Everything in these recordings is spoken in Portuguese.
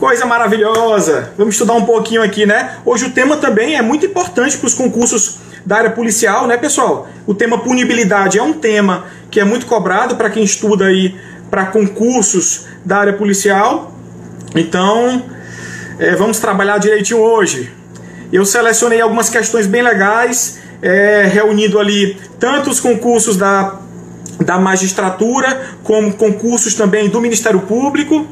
Coisa maravilhosa! Vamos estudar um pouquinho aqui, né? Hoje o tema também é muito importante para os concursos da área policial, né, pessoal? O tema punibilidade é um tema que é muito cobrado para quem estuda aí para concursos da área policial. Então, vamos trabalhar direitinho hoje. Eu selecionei algumas questões bem legais, reunindo ali tanto os concursos da magistratura, como concursos também do Ministério Público,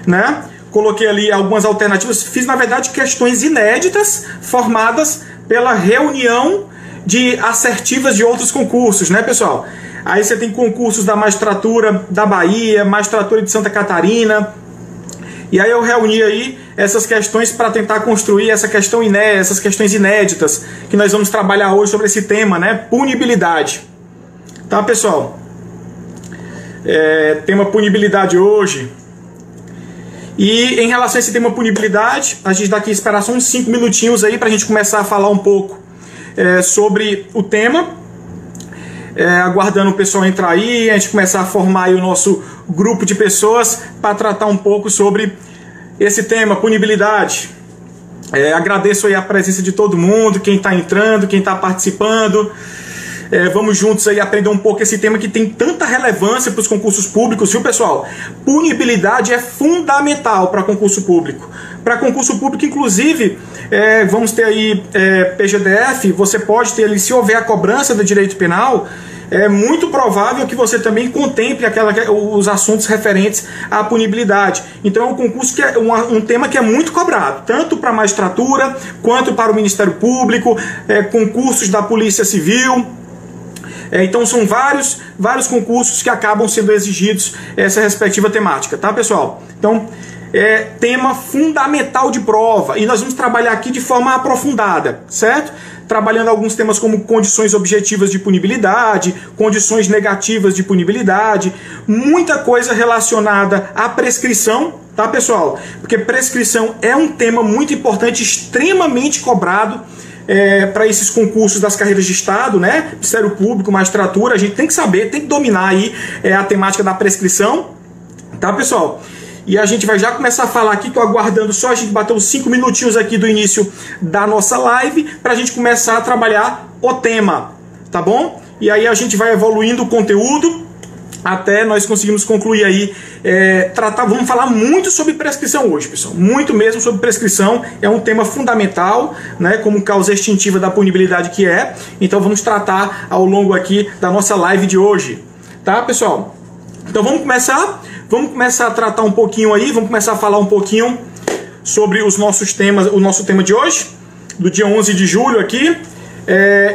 né? Coloquei ali algumas alternativas, fiz na verdade questões inéditas, formadas pela reunião de assertivas de outros concursos, né, pessoal? Aí você tem concursos da magistratura da Bahia, magistratura de Santa Catarina, e aí eu reuni aí essas questões para tentar construir essas questões inéditas que nós vamos trabalhar hoje sobre esse tema, né? Punibilidade. Tá, pessoal? Tema punibilidade hoje. E em relação a esse tema punibilidade, a gente daqui esperar só uns 5 minutinhos aí para a gente começar a falar um pouco sobre o tema. Aguardando o pessoal entrar aí, a gente começar a formar aí o nosso grupo de pessoas para tratar um pouco sobre esse tema, punibilidade. Agradeço aí a presença de todo mundo, quem está entrando, quem está participando. Vamos juntos aí aprender um pouco esse tema que tem tanta relevância para os concursos públicos, viu, pessoal? Punibilidade é fundamental para concurso público. Para concurso público, inclusive, vamos ter aí PGDF, você pode ter ali, se houver a cobrança do direito penal, é muito provável que você também contemple os assuntos referentes à punibilidade. Então é um concurso que é um tema que é muito cobrado, tanto para a magistratura, quanto para o Ministério Público, concursos da Polícia Civil. Então são vários concursos que acabam sendo exigidos essa respectiva temática, tá, pessoal? Então, tema fundamental de prova, e nós vamos trabalhar aqui de forma aprofundada, certo? Trabalhando alguns temas como condições objetivas de punibilidade, condições negativas de punibilidade, muita coisa relacionada à prescrição, tá, pessoal? Porque prescrição é um tema muito importante, extremamente cobrado para esses concursos das carreiras de Estado, né? Ministério Público, magistratura, a gente tem que saber, tem que dominar aí a temática da prescrição, tá, pessoal? E a gente vai já começar a falar aqui, tô aguardando só a gente bater os 5 minutinhos aqui do início da nossa live, para a gente começar a trabalhar o tema, tá bom? E aí a gente vai evoluindo o conteúdo, até nós conseguimos concluir aí, vamos falar muito sobre prescrição hoje, pessoal, muito mesmo sobre prescrição, é um tema fundamental, né, como causa extintiva da punibilidade que é, então vamos tratar ao longo aqui da nossa live de hoje, tá, pessoal? Então vamos começar a tratar um pouquinho aí, vamos começar a falar um pouquinho sobre os nossos temas, o nosso tema de hoje, do dia 11 de julho aqui.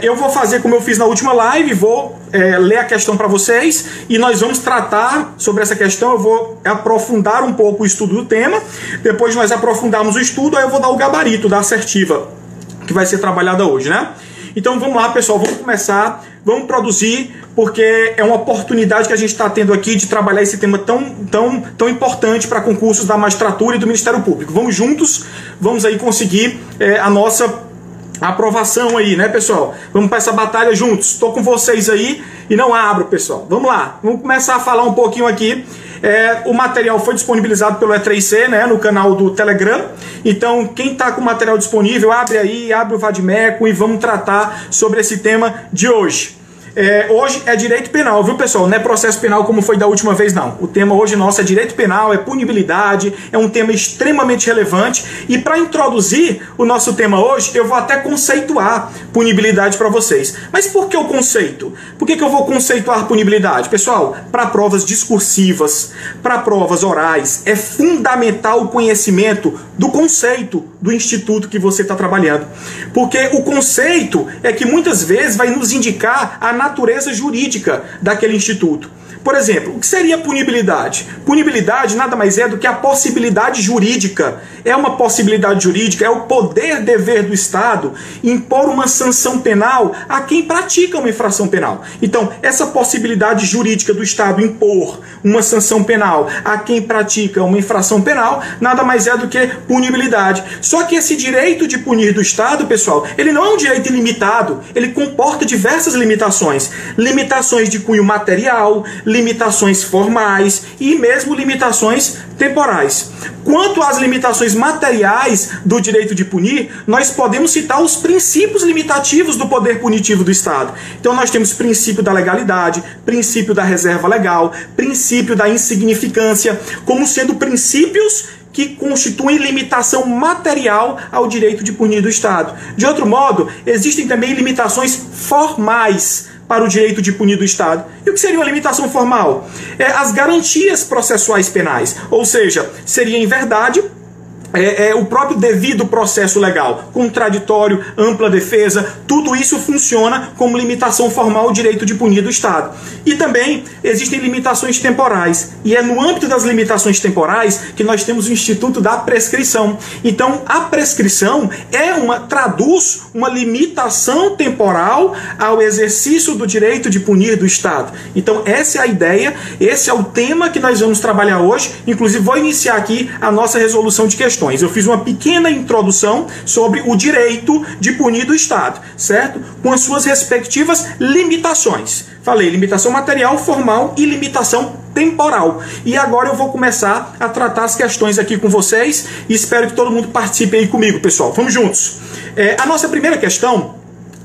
Eu vou fazer como eu fiz na última live, vou ler a questão para vocês e nós vamos tratar sobre essa questão. Eu vou aprofundar um pouco o estudo do tema, depois nós aprofundarmos o estudo, aí eu vou dar o gabarito da assertiva que vai ser trabalhada hoje, né? Então vamos lá, pessoal, vamos começar, vamos produzir, porque é uma oportunidade que a gente está tendo aqui de trabalhar esse tema tão importante para concursos da magistratura e do Ministério Público. Vamos juntos, vamos aí conseguir a nossa aprovação aí, né, pessoal? Vamos para essa batalha juntos. Estou com vocês aí e não abro, pessoal. Vamos lá, vamos começar a falar um pouquinho aqui. O material foi disponibilizado pelo E3C, né, no canal do Telegram. Então, quem está com o material disponível, abre aí, abre o Vadimeco e vamos tratar sobre esse tema de hoje. Hoje é direito penal, viu, pessoal? Não é processo penal como foi da última vez, não. O tema hoje nosso é direito penal, é punibilidade, é um tema extremamente relevante. E para introduzir o nosso tema hoje, eu vou até conceituar punibilidade para vocês. Mas por que o conceito? Por que eu vou conceituar punibilidade? Pessoal, para provas discursivas, para provas orais, é fundamental o conhecimento do conceito do instituto que você está trabalhando. Porque o conceito é que muitas vezes vai nos indicar a natureza jurídica daquele instituto. Por exemplo, o que seria punibilidade? Punibilidade nada mais é do que a possibilidade jurídica. É uma possibilidade jurídica, é o poder-dever do Estado impor uma sanção penal a quem pratica uma infração penal. Então, essa possibilidade jurídica do Estado impor uma sanção penal a quem pratica uma infração penal, nada mais é do que punibilidade. Só que esse direito de punir do Estado, pessoal, ele não é um direito ilimitado, ele comporta diversas limitações. Limitações de cunho material, limitações formais e mesmo limitações temporais. Quanto às limitações materiais do direito de punir, nós podemos citar os princípios limitativos do poder punitivo do Estado. Então nós temos princípio da legalidade, princípio da reserva legal, princípio da insignificância, como sendo princípios que constituem limitação material ao direito de punir do Estado. De outro modo, existem também limitações formais para o direito de punir do Estado. E o que seria uma limitação formal? As garantias processuais penais, ou seja, seria em verdade o próprio devido processo legal, contraditório, ampla defesa, tudo isso funciona como limitação formal ao direito de punir do Estado. E também existem limitações temporais, e é no âmbito das limitações temporais que nós temos o instituto da prescrição. Então, a prescrição traduz uma limitação temporal ao exercício do direito de punir do Estado. Então, essa é a ideia, esse é o tema que nós vamos trabalhar hoje. Inclusive, vou iniciar aqui a nossa resolução de questões. Eu fiz uma pequena introdução sobre o direito de punir do Estado, certo? Com as suas respectivas limitações. Falei limitação material, formal e limitação temporal. E agora eu vou começar a tratar as questões aqui com vocês e espero que todo mundo participe aí comigo, pessoal. Vamos juntos. A nossa primeira questão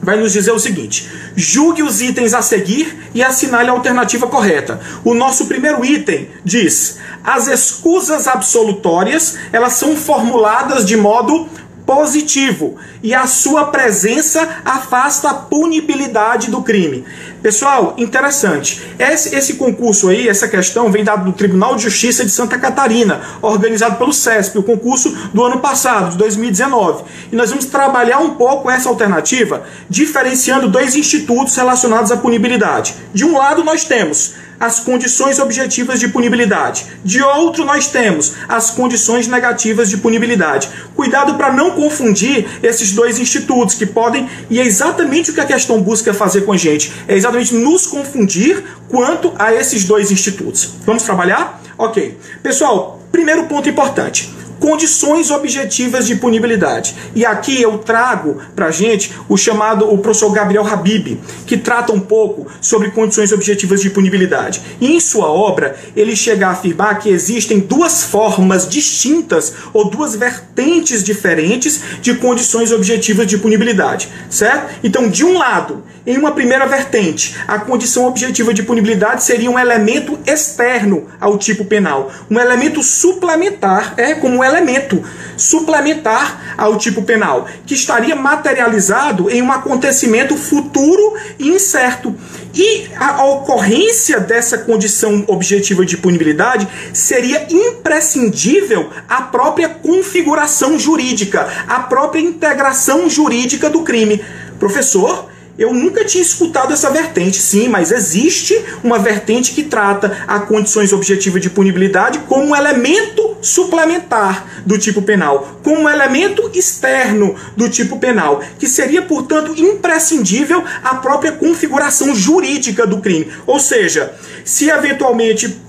vai nos dizer o seguinte: julgue os itens a seguir e assinale a alternativa correta. O nosso primeiro item diz: as escusas absolutórias, elas são formuladas de modo positivo e a sua presença afasta a punibilidade do crime. Pessoal, interessante. Esse concurso aí, essa questão vem dado do Tribunal de Justiça de Santa Catarina, organizado pelo CESP, o concurso do ano passado, de 2019. E nós vamos trabalhar um pouco essa alternativa, diferenciando dois institutos relacionados à punibilidade. De um lado nós temos as condições objetivas de punibilidade. De outro, nós temos as condições negativas de punibilidade. Cuidado para não confundir esses dois institutos, que podem, e é exatamente o que a questão busca fazer com a gente, é exatamente nos confundir quanto a esses dois institutos. Vamos trabalhar? Ok. Pessoal, primeiro ponto importante: condições objetivas de punibilidade. E aqui eu trago para a gente o professor Gabriel Habib, que trata um pouco sobre condições objetivas de punibilidade. E em sua obra, ele chega a afirmar que existem duas formas distintas ou duas vertentes diferentes de condições objetivas de punibilidade, certo? Então, de um lado, em uma primeira vertente, a condição objetiva de punibilidade seria um elemento externo ao tipo penal, um elemento suplementar, como um elemento suplementar ao tipo penal, que estaria materializado em um acontecimento futuro e incerto. E a ocorrência dessa condição objetiva de punibilidade seria imprescindível à própria configuração jurídica, à própria integração jurídica do crime. Professor, eu nunca tinha escutado essa vertente. Sim, mas existe uma vertente que trata a condições objetivas de punibilidade como um elemento suplementar do tipo penal, como um elemento externo do tipo penal, que seria, portanto, imprescindível à própria configuração jurídica do crime. Ou seja, se eventualmente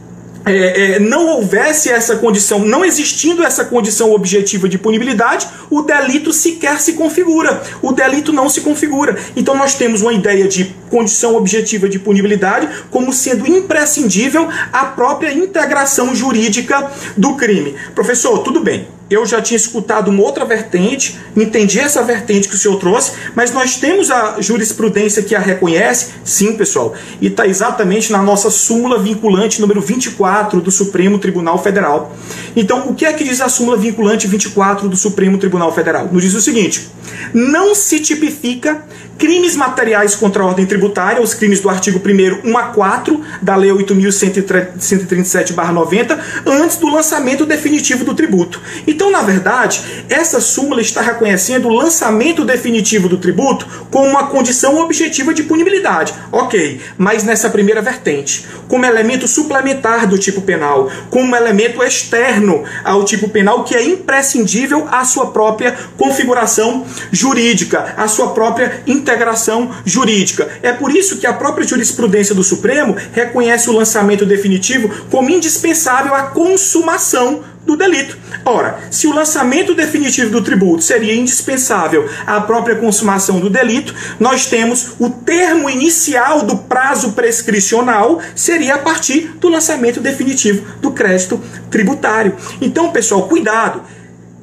não houvesse essa condição, não existindo essa condição objetiva de punibilidade, o delito sequer se configura. O delito não se configura. Então nós temos uma ideia de condição objetiva de punibilidade como sendo imprescindível à própria integração jurídica do crime. Professor, tudo bem. Eu já tinha escutado uma outra vertente, entendi essa vertente que o senhor trouxe, mas nós temos a jurisprudência que a reconhece, sim, pessoal, e está exatamente na nossa súmula vinculante número 24 do Supremo Tribunal Federal. Então, o que é que diz a súmula vinculante 24 do Supremo Tribunal Federal? Nos diz o seguinte: não se tipifica crimes materiais contra a ordem tributária, os crimes do artigo 1º 1 a 4 da Lei 8.137/90, antes do lançamento definitivo do tributo. Então, na verdade, essa súmula está reconhecendo o lançamento definitivo do tributo como uma condição objetiva de punibilidade. Ok, mas nessa primeira vertente, como elemento suplementar do tipo penal, como elemento externo ao tipo penal, que é imprescindível à sua própria configuração jurídica, à sua própria integração integração jurídica. É por isso que a própria jurisprudência do Supremo reconhece o lançamento definitivo como indispensável à consumação do delito. Ora, se o lançamento definitivo do tributo seria indispensável à própria consumação do delito, nós temos o termo inicial do prazo prescricional seria a partir do lançamento definitivo do crédito tributário. Então, pessoal, cuidado.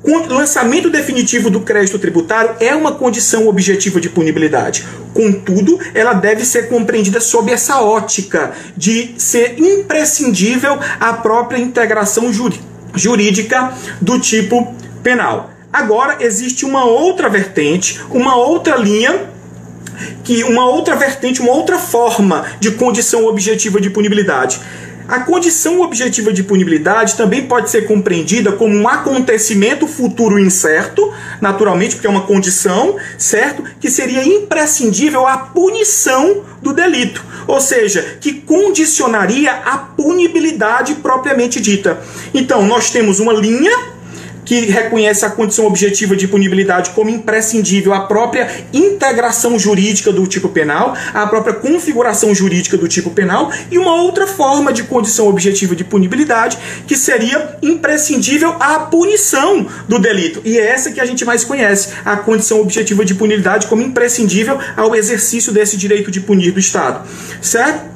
O lançamento definitivo do crédito tributário é uma condição objetiva de punibilidade. Contudo, ela deve ser compreendida sob essa ótica de ser imprescindível à própria integração jurídica do tipo penal. Agora, existe uma outra vertente, uma outra linha, uma outra forma de condição objetiva de punibilidade. A condição objetiva de punibilidade também pode ser compreendida como um acontecimento futuro incerto, naturalmente, porque é uma condição, certo? Que seria imprescindível à punição do delito, ou seja, que condicionaria a punibilidade propriamente dita. Então, nós temos uma linha que reconhece a condição objetiva de punibilidade como imprescindível à própria integração jurídica do tipo penal, à própria configuração jurídica do tipo penal, e uma outra forma de condição objetiva de punibilidade que seria imprescindível à punição do delito. E é essa que a gente mais conhece, a condição objetiva de punibilidade como imprescindível ao exercício desse direito de punir do Estado. Certo?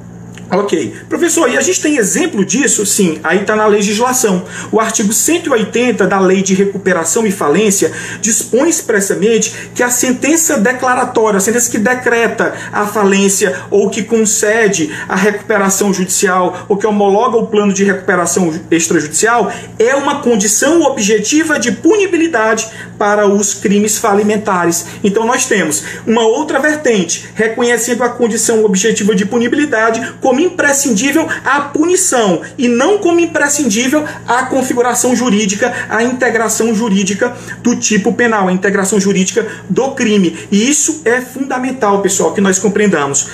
Ok. Professor, e a gente tem exemplo disso? Sim, aí está na legislação. O artigo 180 da Lei de Recuperação e Falência dispõe expressamente que a sentença declaratória, a sentença que decreta a falência ou que concede a recuperação judicial ou que homologa o plano de recuperação extrajudicial é uma condição objetiva de punibilidade para os crimes falimentares. Então nós temos uma outra vertente, reconhecendo a condição objetiva de punibilidade como imprescindível à punição e não como imprescindível à configuração jurídica, à integração jurídica do tipo penal, a integração jurídica do crime. E isso é fundamental, pessoal, que nós compreendamos.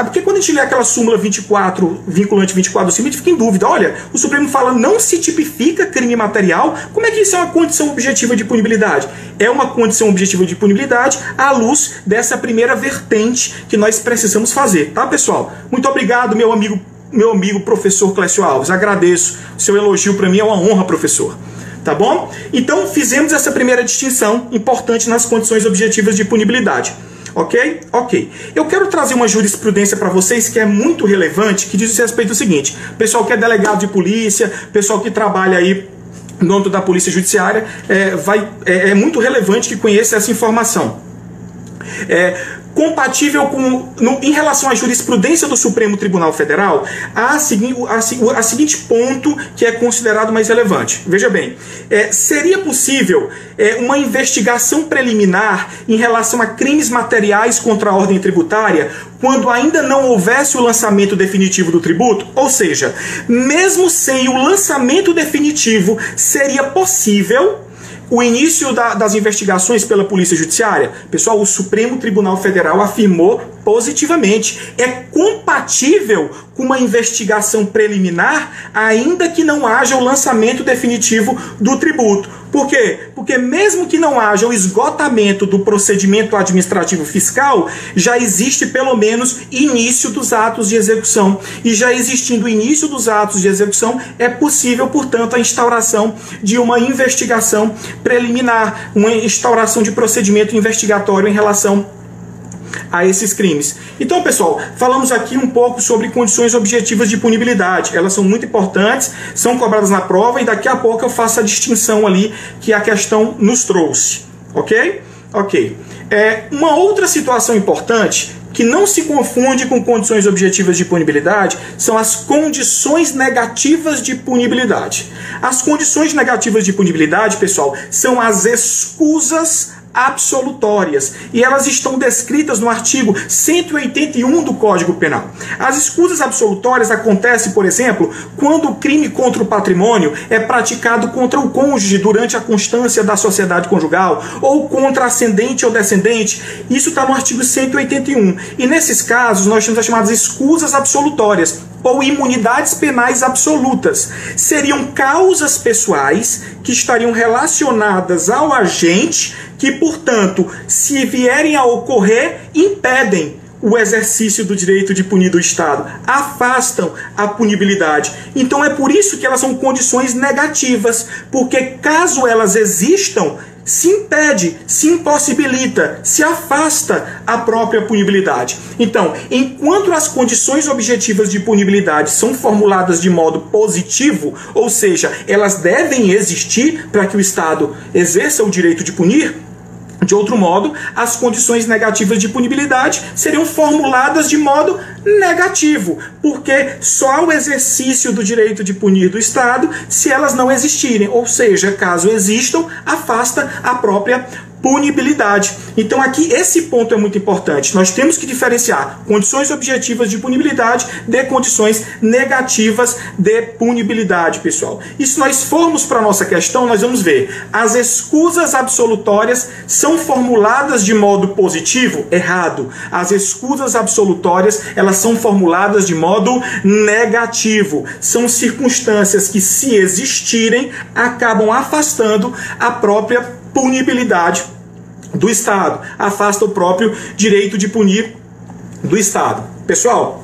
Porque quando a gente lê aquela súmula 24, vinculante 24 do CIMI, a gente fica em dúvida. Olha, o Supremo fala não se tipifica crime material, como é que isso é uma condição objetiva de punibilidade? É uma condição objetiva de punibilidade à luz dessa primeira vertente que nós precisamos fazer, tá, pessoal? Muito obrigado, meu amigo professor Clécio Alves. Agradeço o seu elogio, para mim é uma honra, professor. Tá bom? Então, fizemos essa primeira distinção importante nas condições objetivas de punibilidade. Ok? Ok. Eu quero trazer uma jurisprudência para vocês que é muito relevante, que diz respeito ao seguinte: pessoal que é delegado de polícia, pessoal que trabalha aí no âmbito da polícia judiciária, é muito relevante que conheça essa informação. Compatível com, em relação à jurisprudência do Supremo Tribunal Federal, há seguinte ponto que é considerado mais relevante. Veja bem, seria possível uma investigação preliminar em relação a crimes materiais contra a ordem tributária quando ainda não houvesse o lançamento definitivo do tributo? Ou seja, mesmo sem o lançamento definitivo, seria possível o início das investigações pela Polícia Judiciária? Pessoal, o Supremo Tribunal Federal afirmou positivamente: é compatível com uma investigação preliminar, ainda que não haja o lançamento definitivo do tributo. Por quê? Porque mesmo que não haja o esgotamento do procedimento administrativo fiscal, já existe pelo menos início dos atos de execução. E já existindo o início dos atos de execução, é possível, portanto, a instauração de uma investigação preliminar, uma instauração de procedimento investigatório em relação a esses crimes. Então, pessoal, falamos aqui um pouco sobre condições objetivas de punibilidade. Elas são muito importantes, são cobradas na prova e daqui a pouco eu faço a distinção ali que a questão nos trouxe. Ok? Ok. Uma outra situação importante que não se confunde com condições objetivas de punibilidade são as condições negativas de punibilidade. As condições negativas de punibilidade, pessoal, são as escusas absolutórias, e elas estão descritas no artigo 181 do Código Penal. As escusas absolutórias acontecem, por exemplo, quando o crime contra o patrimônio é praticado contra o cônjuge durante a constância da sociedade conjugal, ou contra ascendente ou descendente. Isso está no artigo 181. E nesses casos nós temos as chamadas escusas absolutórias. ou imunidades penais absolutas. Seriam causas pessoais que estariam relacionadas ao agente que, portanto, se vierem a ocorrer, impedem o exercício do direito de punir do Estado, afastam a punibilidade. Então é por isso que elas são condições negativas, porque caso elas existam, se impede, se impossibilita, se afasta a própria punibilidade. Então, enquanto as condições objetivas de punibilidade são formuladas de modo positivo, ou seja, elas devem existir para que o Estado exerça o direito de punir, de outro modo, as condições negativas de punibilidade seriam formuladas de modo negativo, porque só há o exercício do direito de punir do Estado se elas não existirem, ou seja, caso existam, afasta a própria punibilidade. Então aqui esse ponto é muito importante. Nós temos que diferenciar condições objetivas de punibilidade de condições negativas de punibilidade, pessoal. E se nós formos para a nossa questão, nós vamos ver as escusas absolutórias são formuladas de modo positivo? Errado. As escusas absolutórias, elas são formuladas de modo negativo. São circunstâncias que, se existirem, acabam afastando a própria punibilidade do Estado, afasta o próprio direito de punir do Estado. Pessoal,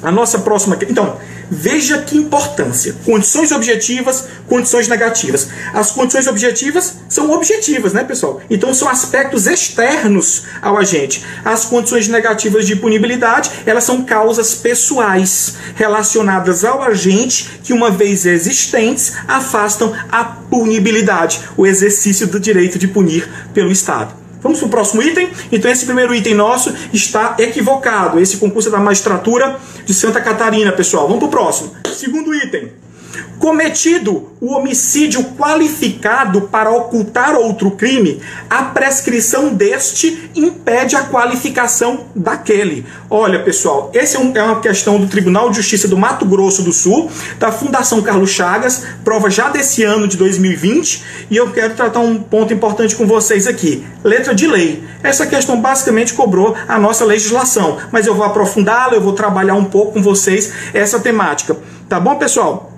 a nossa próxima... Então, veja que importância. Condições objetivas, condições negativas. As condições objetivas são objetivas, né, pessoal? Então, são aspectos externos ao agente. As condições negativas de punibilidade, elas são causas pessoais relacionadas ao agente que, uma vez existentes, afastam a punibilidade, o exercício do direito de punir pelo Estado. Vamos para o próximo item? Então esse primeiro item nosso está equivocado. Esse concurso é da magistratura de Santa Catarina, pessoal. Vamos para o próximo. Segundo item. Cometido o homicídio qualificado para ocultar outro crime, a prescrição deste impede a qualificação daquele. Olha, pessoal, essa é uma questão do Tribunal de Justiça do Mato Grosso do Sul, da Fundação Carlos Chagas, prova já desse ano de 2020, e eu quero tratar um ponto importante com vocês aqui. Letra de lei. Essa questão basicamente cobrou a nossa legislação, mas eu vou aprofundá-la, eu vou trabalhar um pouco com vocês essa temática. Tá bom, pessoal?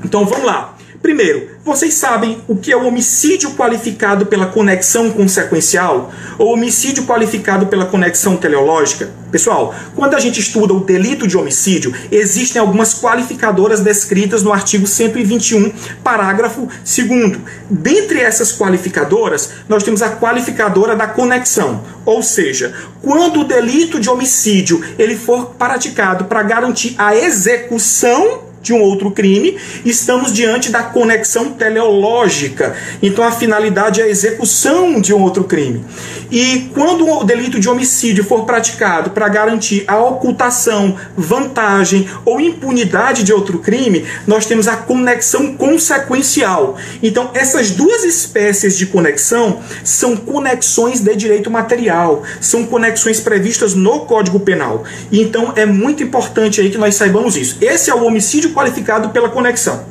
Então vamos lá. Primeiro, vocês sabem o que é o homicídio qualificado pela conexão consequencial ou homicídio qualificado pela conexão teleológica? Pessoal, quando a gente estuda o delito de homicídio, existem algumas qualificadoras descritas no artigo 121, parágrafo 2º. Dentre essas qualificadoras, nós temos a qualificadora da conexão, ou seja, quando o delito de homicídio ele for praticado para garantir a execução de um outro crime, estamos diante da conexão teleológica. Então a finalidade é a execução de um outro crime. E quando o delito de homicídio for praticado para garantir a ocultação, vantagem ou impunidade de outro crime, nós temos a conexão consequencial. Então essas duas espécies de conexão são conexões de direito material, são conexões previstas no Código Penal. E então é muito importante aí que nós saibamos isso. Esse é o homicídio qualificado pela conexão.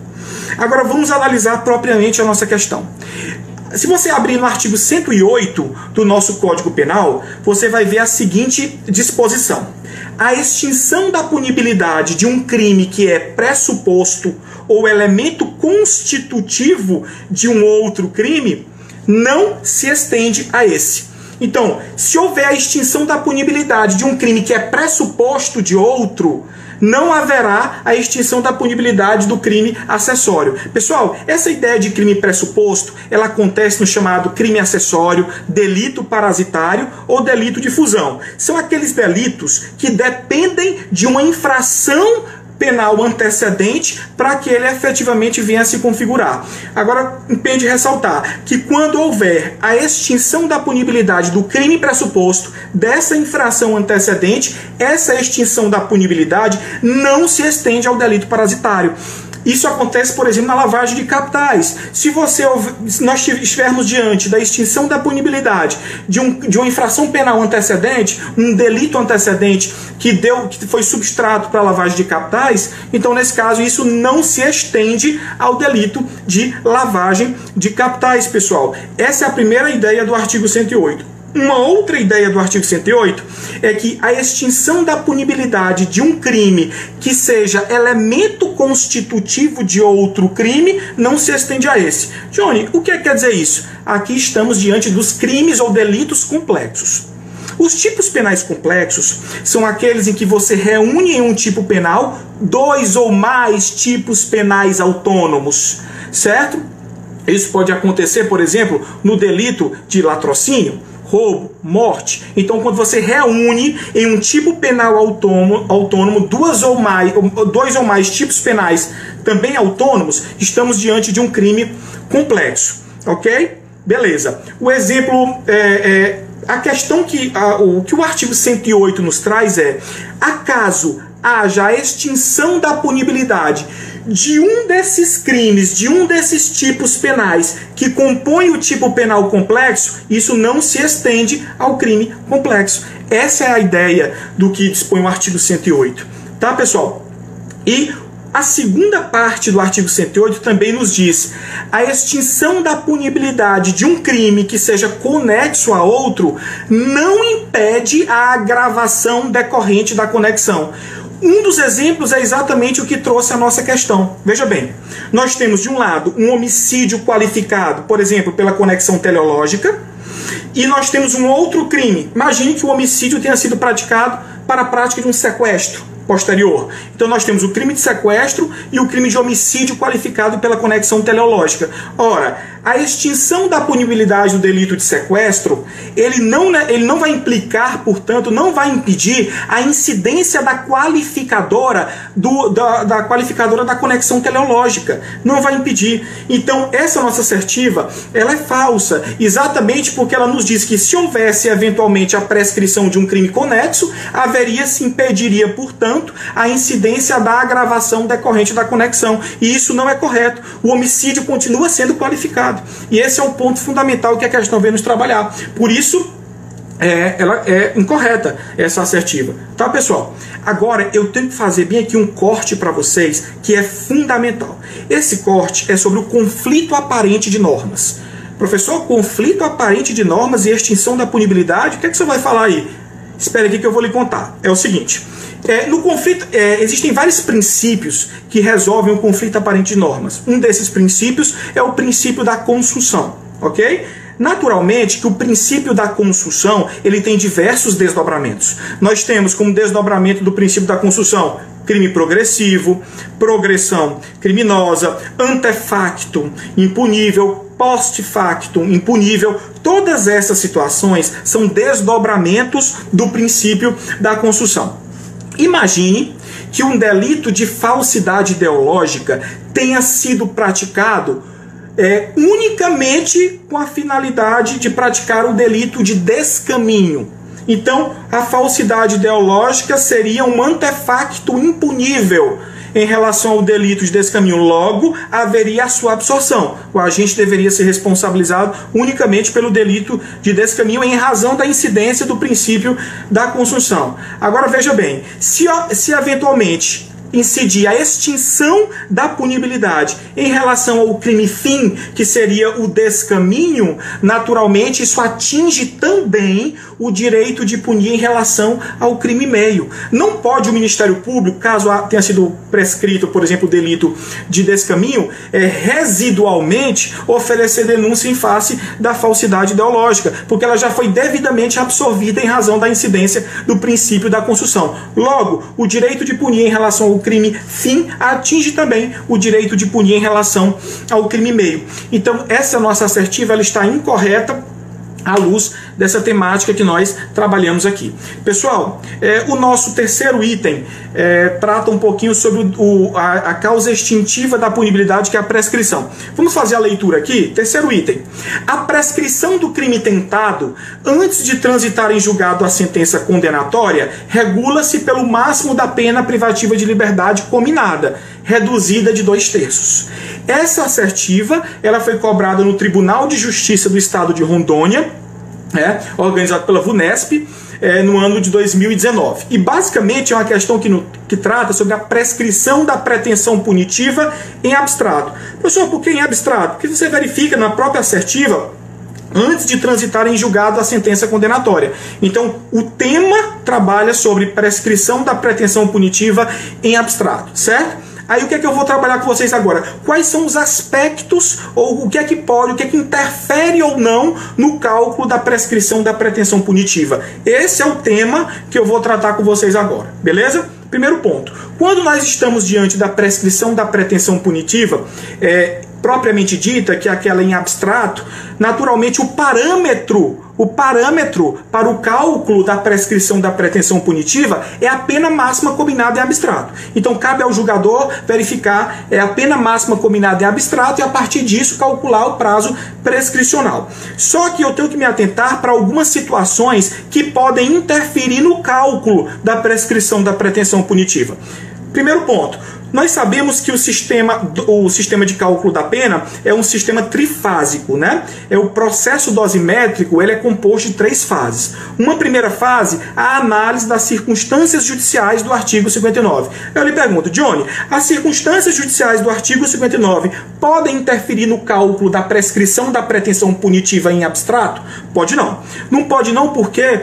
Agora vamos analisar propriamente a nossa questão. Se você abrir no artigo 108 do nosso Código Penal, você vai ver a seguinte disposição. A extinção da punibilidade de um crime que é pressuposto ou elemento constitutivo de um outro crime não se estende a esse. Então, se houver a extinção da punibilidade de um crime que é pressuposto de outro, não haverá a extinção da punibilidade do crime acessório. Pessoal, essa ideia de crime pressuposto, ela acontece no chamado crime acessório, delito parasitário ou delito de fusão. São aqueles delitos que dependem de uma infração penal antecedente para que ele efetivamente venha a se configurar. Agora, impede ressaltar que quando houver a extinção da punibilidade do crime pressuposto dessa infração antecedente, essa extinção da punibilidade não se estende ao delito parasitário. Isso acontece, por exemplo, na lavagem de capitais. Se nós estivermos diante da extinção da punibilidade de uma infração penal antecedente, um delito antecedente que foi substrato para a lavagem de capitais, então, nesse caso, isso não se estende ao delito de lavagem de capitais, pessoal. Essa é a primeira ideia do artigo 108. Uma outra ideia do artigo 108 é que a extinção da punibilidade de um crime que seja elemento constitutivo de outro crime não se estende a esse. Johnny, o que quer dizer isso? Aqui estamos diante dos crimes ou delitos complexos. Os tipos penais complexos são aqueles em que você reúne em um tipo penal 2 ou mais tipos penais autônomos, certo? Isso pode acontecer, por exemplo, no delito de latrocínio, roubo, morte. Então, quando você reúne em um tipo penal autônomo 2 ou mais tipos penais também autônomos, estamos diante de um crime complexo, ok? Beleza. O exemplo a questão que o artigo 108 nos traz é: acaso haja a extinção da punibilidade de um desses crimes, de um desses tipos penais que compõem o tipo penal complexo, isso não se estende ao crime complexo. Essa é a ideia do que dispõe o artigo 108. Tá, pessoal? E a segunda parte do artigo 108 também nos diz: a extinção da punibilidade de um crime que seja conexo a outro não impede a agravação decorrente da conexão. Um dos exemplos é exatamente o que trouxe a nossa questão. Veja bem, nós temos de um lado um homicídio qualificado, por exemplo, pela conexão teleológica, e nós temos um outro crime. Imagine que o homicídio tenha sido praticado para a prática de um sequestro posterior. Então nós temos o crime de sequestro e o crime de homicídio qualificado pela conexão teleológica. Ora, a extinção da punibilidade do delito de sequestro, ele não vai implicar, portanto, não vai impedir a incidência da qualificadora da conexão teleológica. Não vai impedir. Então, essa nossa assertiva, ela é falsa, exatamente porque ela nos diz que se houvesse eventualmente a prescrição de um crime conexo, se impediria, portanto, a incidência da agravação decorrente da conexão. E isso não é correto. O homicídio continua sendo qualificado. E esse é o ponto fundamental que a questão vem nos trabalhar. Por isso, ela é incorreta, essa assertiva. Tá, pessoal? Agora, eu tenho que fazer bem aqui um corte para vocês que é fundamental. Esse corte é sobre o conflito aparente de normas. Professor, conflito aparente de normas e extinção da punibilidade, o que é que você vai falar aí? Espere aqui que eu vou lhe contar. É o seguinte: no conflito, existem vários princípios que resolvem o conflito aparente de normas. Um desses princípios é o princípio da consunção, ok? Naturalmente que o princípio da consunção, ele tem diversos desdobramentos. Nós temos como desdobramento do princípio da consunção crime progressivo, progressão criminosa, antefacto impunível, post-factum impunível. Todas essas situações são desdobramentos do princípio da consunção. Imagine que um delito de falsidade ideológica tenha sido praticado unicamente com a finalidade de praticar o delito de descaminho. Então, a falsidade ideológica seria um antefacto impunível em relação ao delito de descaminho. Logo, haveria a sua absorção. O agente deveria ser responsabilizado unicamente pelo delito de descaminho em razão da incidência do princípio da consunção. Agora, veja bem, se eventualmente incidir a extinção da punibilidade em relação ao crime fim, que seria o descaminho, naturalmente isso atinge também o direito de punir em relação ao crime meio. Não pode o Ministério Público, caso tenha sido prescrito, por exemplo, o delito de descaminho, residualmente oferecer denúncia em face da falsidade ideológica, porque ela já foi devidamente absorvida em razão da incidência do princípio da consunção. Logo, o direito de punir em relação ao crime fim atinge também o direito de punir em relação ao crime meio. Então, essa nossa assertiva ela está incorreta à luz dessa temática que nós trabalhamos aqui. Pessoal, o nosso terceiro item trata um pouquinho sobre a causa extintiva da punibilidade, que é a prescrição. Vamos fazer a leitura aqui? Terceiro item. A prescrição do crime tentado, antes de transitar em julgado a sentença condenatória, regula-se pelo máximo da pena privativa de liberdade cominada, reduzida de 2/3. Essa assertiva ela foi cobrada no Tribunal de Justiça do Estado de Rondônia, organizado pela VUNESP, no ano de 2019. E basicamente é uma questão que trata sobre a prescrição da pretensão punitiva em abstrato. Professor, por que em abstrato? Porque você verifica na própria assertiva antes de transitar em julgado a sentença condenatória. Então, o tema trabalha sobre prescrição da pretensão punitiva em abstrato, certo? Aí o que é que eu vou trabalhar com vocês agora? Quais são os aspectos, ou o que é que pode, o que é que interfere ou não no cálculo da prescrição da pretensão punitiva? Esse é o tema que eu vou tratar com vocês agora, beleza? Primeiro ponto, quando nós estamos diante da prescrição da pretensão punitiva, propriamente dita, que é aquela em abstrato, naturalmente o parâmetro para o cálculo da prescrição da pretensão punitiva é a pena máxima combinada em abstrato. Então cabe ao julgador verificar a pena máxima combinada em abstrato e a partir disso calcular o prazo prescricional. Só que eu tenho que me atentar para algumas situações que podem interferir no cálculo da prescrição da pretensão punitiva. Primeiro ponto, nós sabemos que o sistema de cálculo da pena é um sistema trifásico, né? O processo dosimétrico ele é composto de 3 fases. Uma primeira fase, a análise das circunstâncias judiciais do artigo 59. Eu lhe pergunto, Johnny, as circunstâncias judiciais do artigo 59 podem interferir no cálculo da prescrição da pretensão punitiva em abstrato? Pode não. Não pode não porque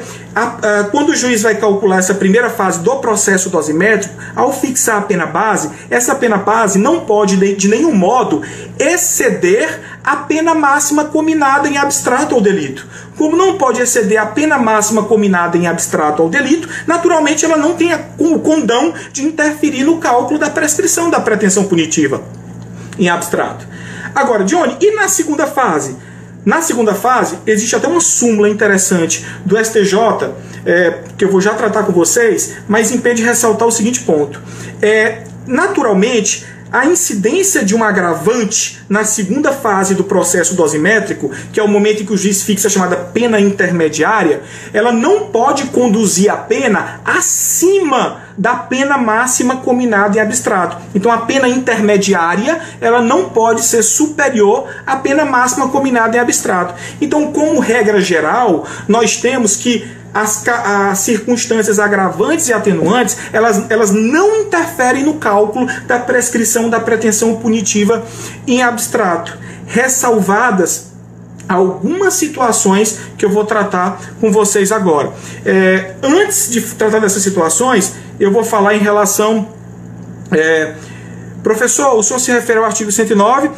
quando o juiz vai calcular essa primeira fase do processo dosimétrico, ao fixar a pena base, essa pena base não pode de nenhum modo exceder a pena máxima combinada em abstrato ao delito. Como não pode exceder a pena máxima combinada em abstrato ao delito, naturalmente ela não tem o condão de interferir no cálculo da prescrição da pretensão punitiva em abstrato. Agora, Johnny, e na segunda fase? Na segunda fase, existe até uma súmula interessante do STJ, que eu vou já tratar com vocês, mas impede ressaltar o seguinte ponto. Naturalmente, a incidência de um agravante na segunda fase do processo dosimétrico, que é o momento em que o juiz fixa a chamada pena intermediária, ela não pode conduzir a pena acima da pena máxima combinada em abstrato. Então a pena intermediária ela não pode ser superior à pena máxima combinada em abstrato. Então, como regra geral, nós temos que as circunstâncias agravantes e atenuantes, elas não interferem no cálculo da prescrição da pretensão punitiva em abstrato, ressalvadas algumas situações que eu vou tratar com vocês agora. Antes de tratar dessas situações, eu vou falar em relação... Professor, o senhor se refere ao artigo 109?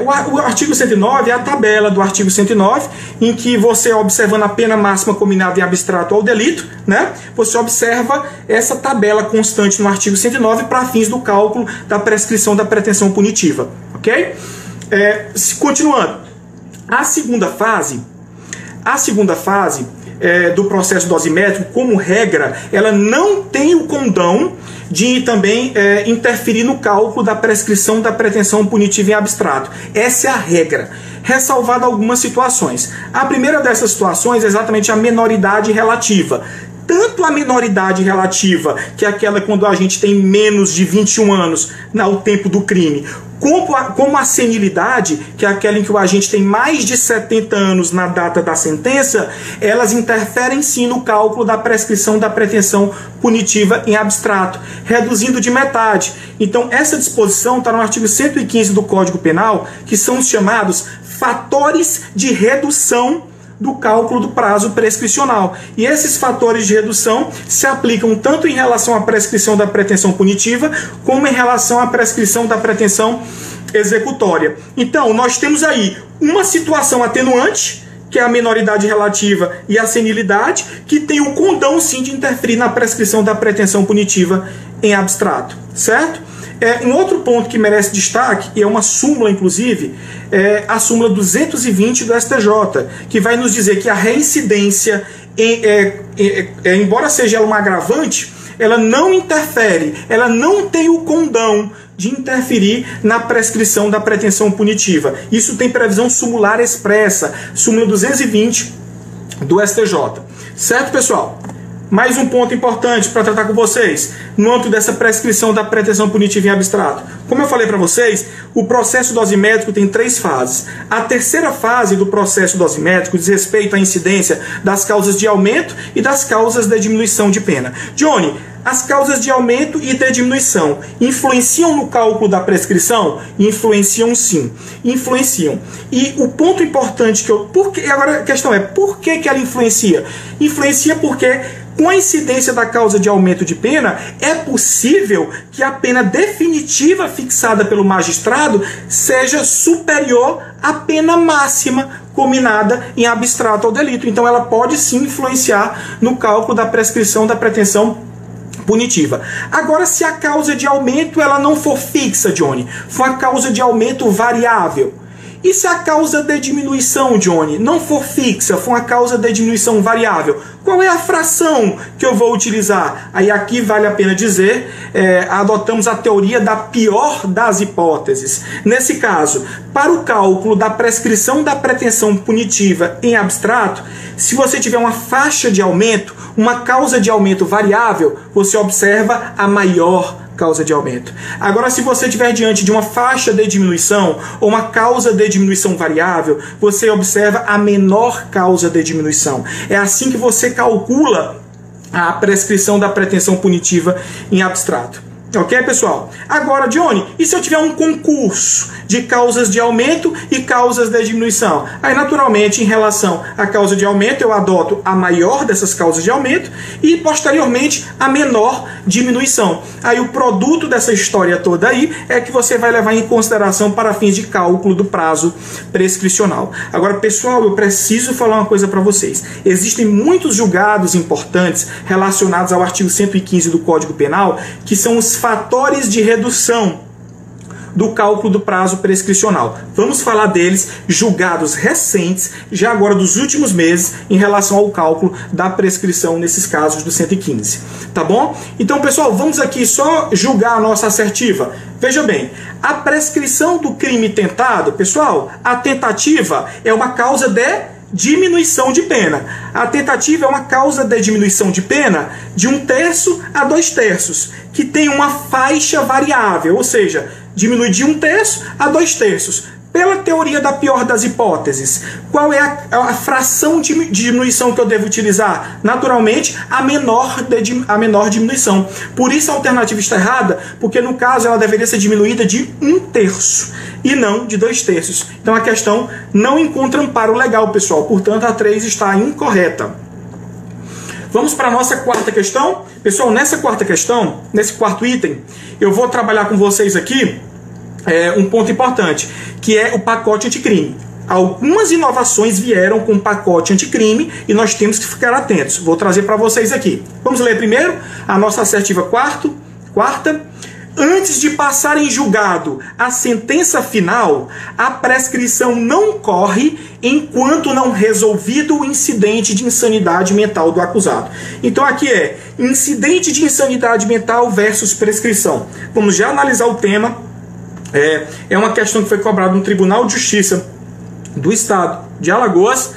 O artigo 109 é a tabela do artigo 109, em que você, observando a pena máxima combinada em abstrato ao delito, né, você observa essa tabela constante no artigo 109 para fins do cálculo da prescrição da pretensão punitiva. Ok? Continuando. A segunda fase do processo dosimétrico, como regra, ela não tem o condão de também interferir no cálculo da prescrição da pretensão punitiva em abstrato. Essa é a regra, ressalvada algumas situações. A primeira dessas situações é exatamente a menoridade relativa. Tanto a menoridade relativa, que é aquela quando a gente tem menos de 21 anos ao tempo do crime, como a senilidade, que é aquela em que o agente tem mais de 70 anos na data da sentença, elas interferem sim no cálculo da prescrição da pretensão punitiva em abstrato, reduzindo de metade. Então essa disposição está no artigo 115 do Código Penal, que são os chamados fatores de redução do cálculo do prazo prescricional. E esses fatores de redução se aplicam tanto em relação à prescrição da pretensão punitiva, como em relação à prescrição da pretensão executória. Então, nós temos aí uma situação atenuante, que é a menoridade relativa e a senilidade, que tem o condão, sim, de interferir na prescrição da pretensão punitiva em abstrato. Certo? Um outro ponto que merece destaque, e é uma súmula inclusive, é a súmula 220 do STJ, que vai nos dizer que a reincidência, embora seja ela uma agravante, ela não interfere, ela não tem o condão de interferir na prescrição da pretensão punitiva. Isso tem previsão sumular expressa, súmula 220 do STJ. Certo, pessoal? Mais um ponto importante para tratar com vocês, no âmbito dessa prescrição da pretensão punitiva em abstrato. Como eu falei para vocês, o processo dosimétrico tem 3 fases. A terceira fase do processo dosimétrico diz respeito à incidência das causas de aumento e das causas da diminuição de pena. Johnny, as causas de aumento e de diminuição influenciam no cálculo da prescrição? Influenciam sim, influenciam. E o ponto importante agora a questão é, por que ela influencia? Influencia porque, com a incidência da causa de aumento de pena, é possível que a pena definitiva fixada pelo magistrado seja superior à pena máxima combinada em abstrato ao delito. Então ela pode sim influenciar no cálculo da prescrição da pretensão punitiva. Agora, se a causa de aumento ela não for fixa, Johnny, for a causa de aumento variável, e se a causa de diminuição, Johnny, não for fixa, for uma causa de diminuição variável, qual é a fração que eu vou utilizar? Aí aqui vale a pena dizer, adotamos a teoria da pior das hipóteses. Nesse caso, para o cálculo da prescrição da pretensão punitiva em abstrato, se você tiver uma faixa de aumento, uma causa de aumento variável, você observa a maior causa de aumento. Agora, se você estiver diante de uma faixa de diminuição ou uma causa de diminuição variável, você observa a menor causa de diminuição. É assim que você calcula a prescrição da pretensão punitiva em abstrato. Ok, pessoal? Agora, Johnny, e se eu tiver um concurso de causas de aumento e causas de diminuição? Aí, naturalmente, em relação à causa de aumento, eu adoto a maior dessas causas de aumento e, posteriormente, a menor diminuição. Aí, o produto dessa história toda aí é que você vai levar em consideração para fins de cálculo do prazo prescricional. Agora, pessoal, eu preciso falar uma coisa para vocês. Existem muitos julgados importantes relacionados ao artigo 115 do Código Penal, que são os fatores de redução do cálculo do prazo prescricional. Vamos falar deles, julgados recentes, já agora dos últimos meses, em relação ao cálculo da prescrição nesses casos do 115. Tá bom? Então, pessoal, vamos aqui só julgar a nossa assertiva. Veja bem, a prescrição do crime tentado, pessoal, a tentativa é uma causa de diminuição de pena. A tentativa é uma causa de diminuição de pena de 1/3 a 2/3, que tem uma faixa variável, ou seja, diminui de 1/3 a 2/3. Pela teoria da pior das hipóteses, qual é a fração de diminuição que eu devo utilizar? Naturalmente, a menor diminuição. Por isso a alternativa está errada, porque no caso ela deveria ser diminuída de 1/3 e não de 2/3. Então a questão não encontra amparo legal, pessoal. Portanto, a 3 está incorreta. Vamos para a nossa quarta questão. Pessoal, nessa quarta questão, nesse quarto item, eu vou trabalhar com vocês aqui um ponto importante, que é o pacote anticrime. Algumas inovações vieram com o pacote anticrime e nós temos que ficar atentos. Vou trazer para vocês aqui. Vamos ler primeiro a nossa assertiva quarta. Antes de passar em julgado a sentença final, a prescrição não corre enquanto não resolvido o incidente de insanidade mental do acusado. Então aqui é incidente de insanidade mental versus prescrição. Vamos já analisar o tema. É uma questão que foi cobrada no Tribunal de Justiça do Estado de Alagoas,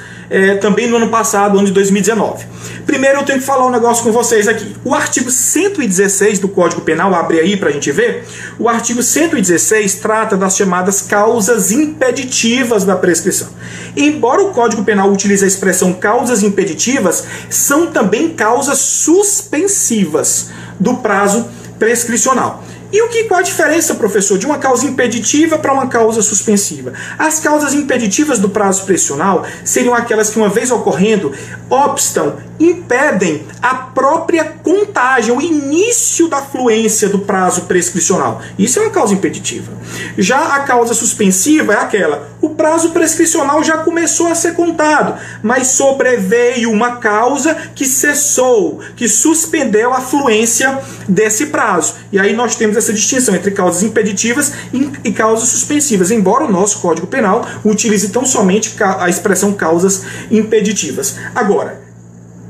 também no ano passado, ano de 2019. Primeiro eu tenho que falar um negócio com vocês aqui. O artigo 116 do Código Penal, abre aí para a gente ver, o artigo 116 trata das chamadas causas impeditivas da prescrição. Embora o Código Penal utilize a expressão causas impeditivas, são também causas suspensivas do prazo prescricional. E qual a diferença, professor, de uma causa impeditiva para uma causa suspensiva? As causas impeditivas do prazo prescricional seriam aquelas que, uma vez ocorrendo, obstam, impedem a própria contagem, o início da fluência do prazo prescricional. Isso é uma causa impeditiva. Já a causa suspensiva é aquela: o prazo prescricional já começou a ser contado, mas sobreveio uma causa que cessou, que suspendeu a fluência desse prazo. E aí nós temos essa distinção entre causas impeditivas e causas suspensivas, embora o nosso Código Penal utilize tão somente a expressão causas impeditivas. Agora,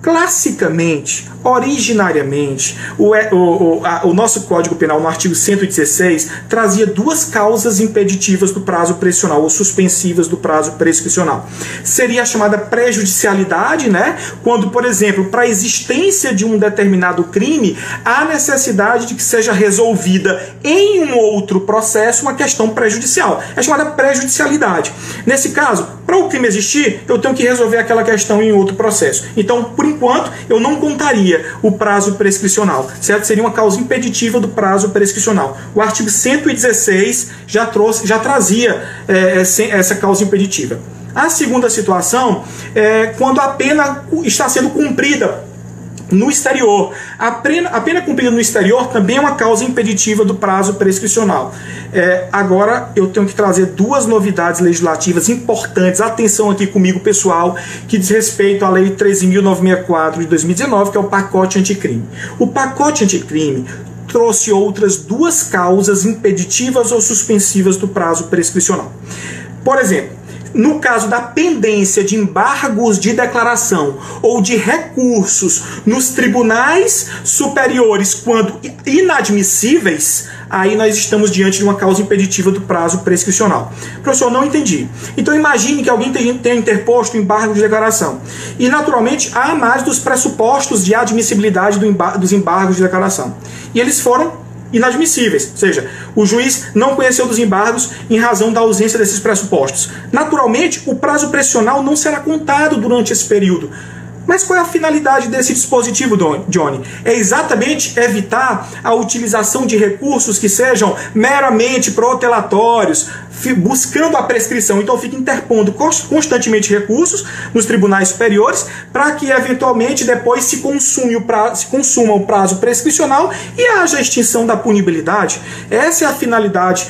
classicamente, originariamente, o nosso Código Penal, no artigo 116, trazia duas causas impeditivas do prazo prescricional, ou suspensivas do prazo prescricional. Seria a chamada prejudicialidade, né? Quando, por exemplo, para a existência de um determinado crime, há necessidade de que seja resolvida em um outro processo uma questão prejudicial. É chamada prejudicialidade. Nesse caso, Para o crime existir, eu tenho que resolver aquela questão em outro processo. Então, por enquanto, eu não contaria o prazo prescricional, certo? Seria uma causa impeditiva do prazo prescricional. O artigo 116 já trazia essa causa impeditiva. A segunda situação é quando a pena está sendo cumprida no exterior. A pena cumprida no exterior também é uma causa impeditiva do prazo prescricional. Agora eu tenho que trazer duas novidades legislativas importantes. Atenção aqui comigo, pessoal, que diz respeito à Lei 13.964 de 2019, que é o pacote anticrime. O pacote anticrime trouxe outras duas causas impeditivas ou suspensivas do prazo prescricional. Por exemplo, no caso da pendência de embargos de declaração ou de recursos nos tribunais superiores quando inadmissíveis, aí nós estamos diante de uma causa impeditiva do prazo prescricional. Professor, não entendi. Então imagine que alguém tenha interposto embargo de declaração. E naturalmente há mais dos pressupostos de admissibilidade dos embargos de declaração. E eles foram inadmissíveis, ou seja, o juiz não conheceu dos embargos em razão da ausência desses pressupostos. Naturalmente, o prazo prescricional não será contado durante esse período. Mas qual é a finalidade desse dispositivo, Johnny? É exatamente evitar a utilização de recursos que sejam meramente protelatórios, buscando a prescrição. Então fica interpondo constantemente recursos nos tribunais superiores para que eventualmente depois se consuma o prazo prescricional e haja a extinção da punibilidade. Essa é a finalidade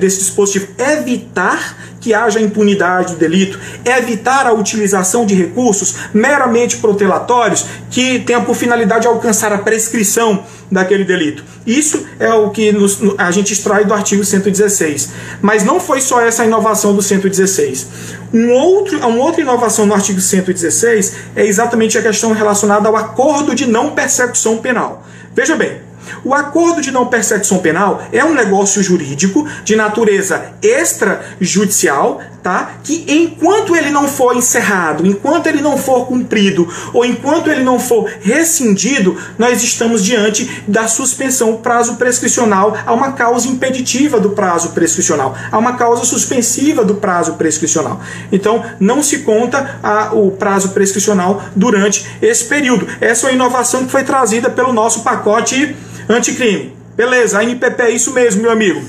desse dispositivo, evitar que haja impunidade do delito, evitar a utilização de recursos meramente protelatórios que tenham por finalidade alcançar a prescrição daquele delito. Isso é o que a gente extrai do artigo 116. Mas não foi só essa a inovação do 116. Uma outra inovação no artigo 116 é exatamente a questão relacionada ao acordo de não persecução penal. Veja bem, o acordo de não persecução penal é um negócio jurídico de natureza extrajudicial, tá? Que enquanto ele não for encerrado, enquanto ele não for cumprido ou enquanto ele não for rescindido, nós estamos diante da suspensão do prazo prescricional. Há uma causa impeditiva do prazo prescricional, há uma causa suspensiva do prazo prescricional. Então não se conta o prazo prescricional durante esse período. Essa é uma inovação que foi trazida pelo nosso pacote anticrime. Beleza, a NPP é isso mesmo, meu amigo.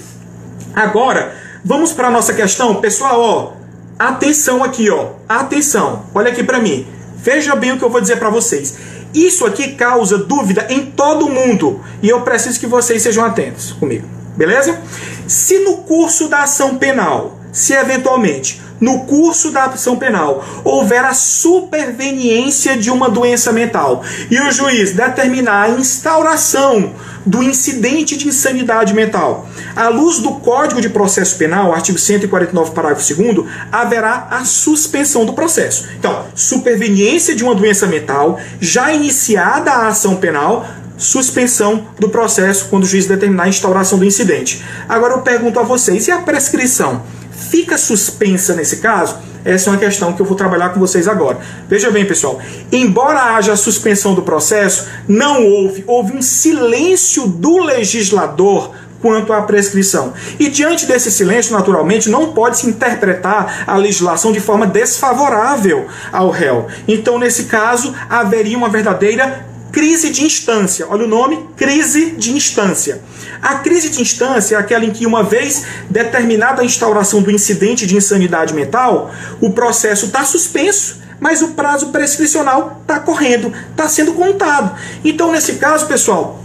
Agora, vamos para a nossa questão. Pessoal, atenção aqui, atenção. Olha aqui para mim. Veja bem o que eu vou dizer para vocês. Isso aqui causa dúvida em todo mundo e eu preciso que vocês sejam atentos comigo. Beleza? Se no curso da ação penal, se eventualmente no curso da ação penal houver a superveniência de uma doença mental e o juiz determinar a instauração do incidente de insanidade mental, à luz do Código de Processo Penal, artigo 149, parágrafo 2º, haverá a suspensão do processo. Então, superveniência de uma doença mental, já iniciada a ação penal, suspensão do processo quando o juiz determinar a instauração do incidente. Agora eu pergunto a vocês, e a prescrição? Fica suspensa nesse caso? Essa é uma questão que eu vou trabalhar com vocês agora. Veja bem, pessoal, embora haja a suspensão do processo, não houve um silêncio do legislador quanto à prescrição. E diante desse silêncio, naturalmente, não pode se interpretar a legislação de forma desfavorável ao réu. Então, nesse caso, haveria uma verdadeira crise de instância. Olha o nome, crise de instância. A crise de instância é aquela em que, uma vez determinada a instauração do incidente de insanidade mental, o processo está suspenso, mas o prazo prescricional está correndo, está sendo contado. Então, nesse caso, pessoal,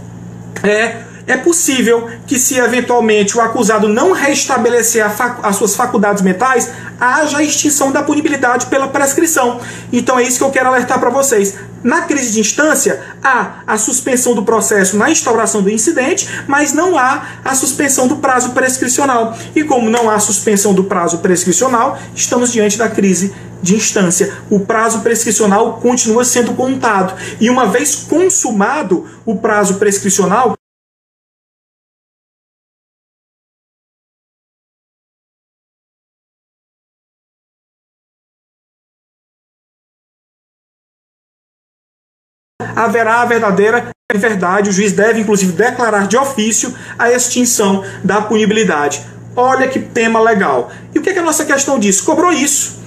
é possível que, se eventualmente o acusado não restabelecer as suas faculdades mentais, haja a extinção da punibilidade pela prescrição. Então é isso que eu quero alertar para vocês. Na crise de instância, há a suspensão do processo na instauração do incidente, mas não há a suspensão do prazo prescricional. E como não há suspensão do prazo prescricional, estamos diante da crise de instância. O prazo prescricional continua sendo contado. E uma vez consumado o prazo prescricional, haverá a verdadeira verdade. O juiz deve, inclusive, declarar de ofício a extinção da punibilidade. Olha que tema legal. E o que a nossa questão diz? Cobrou isso.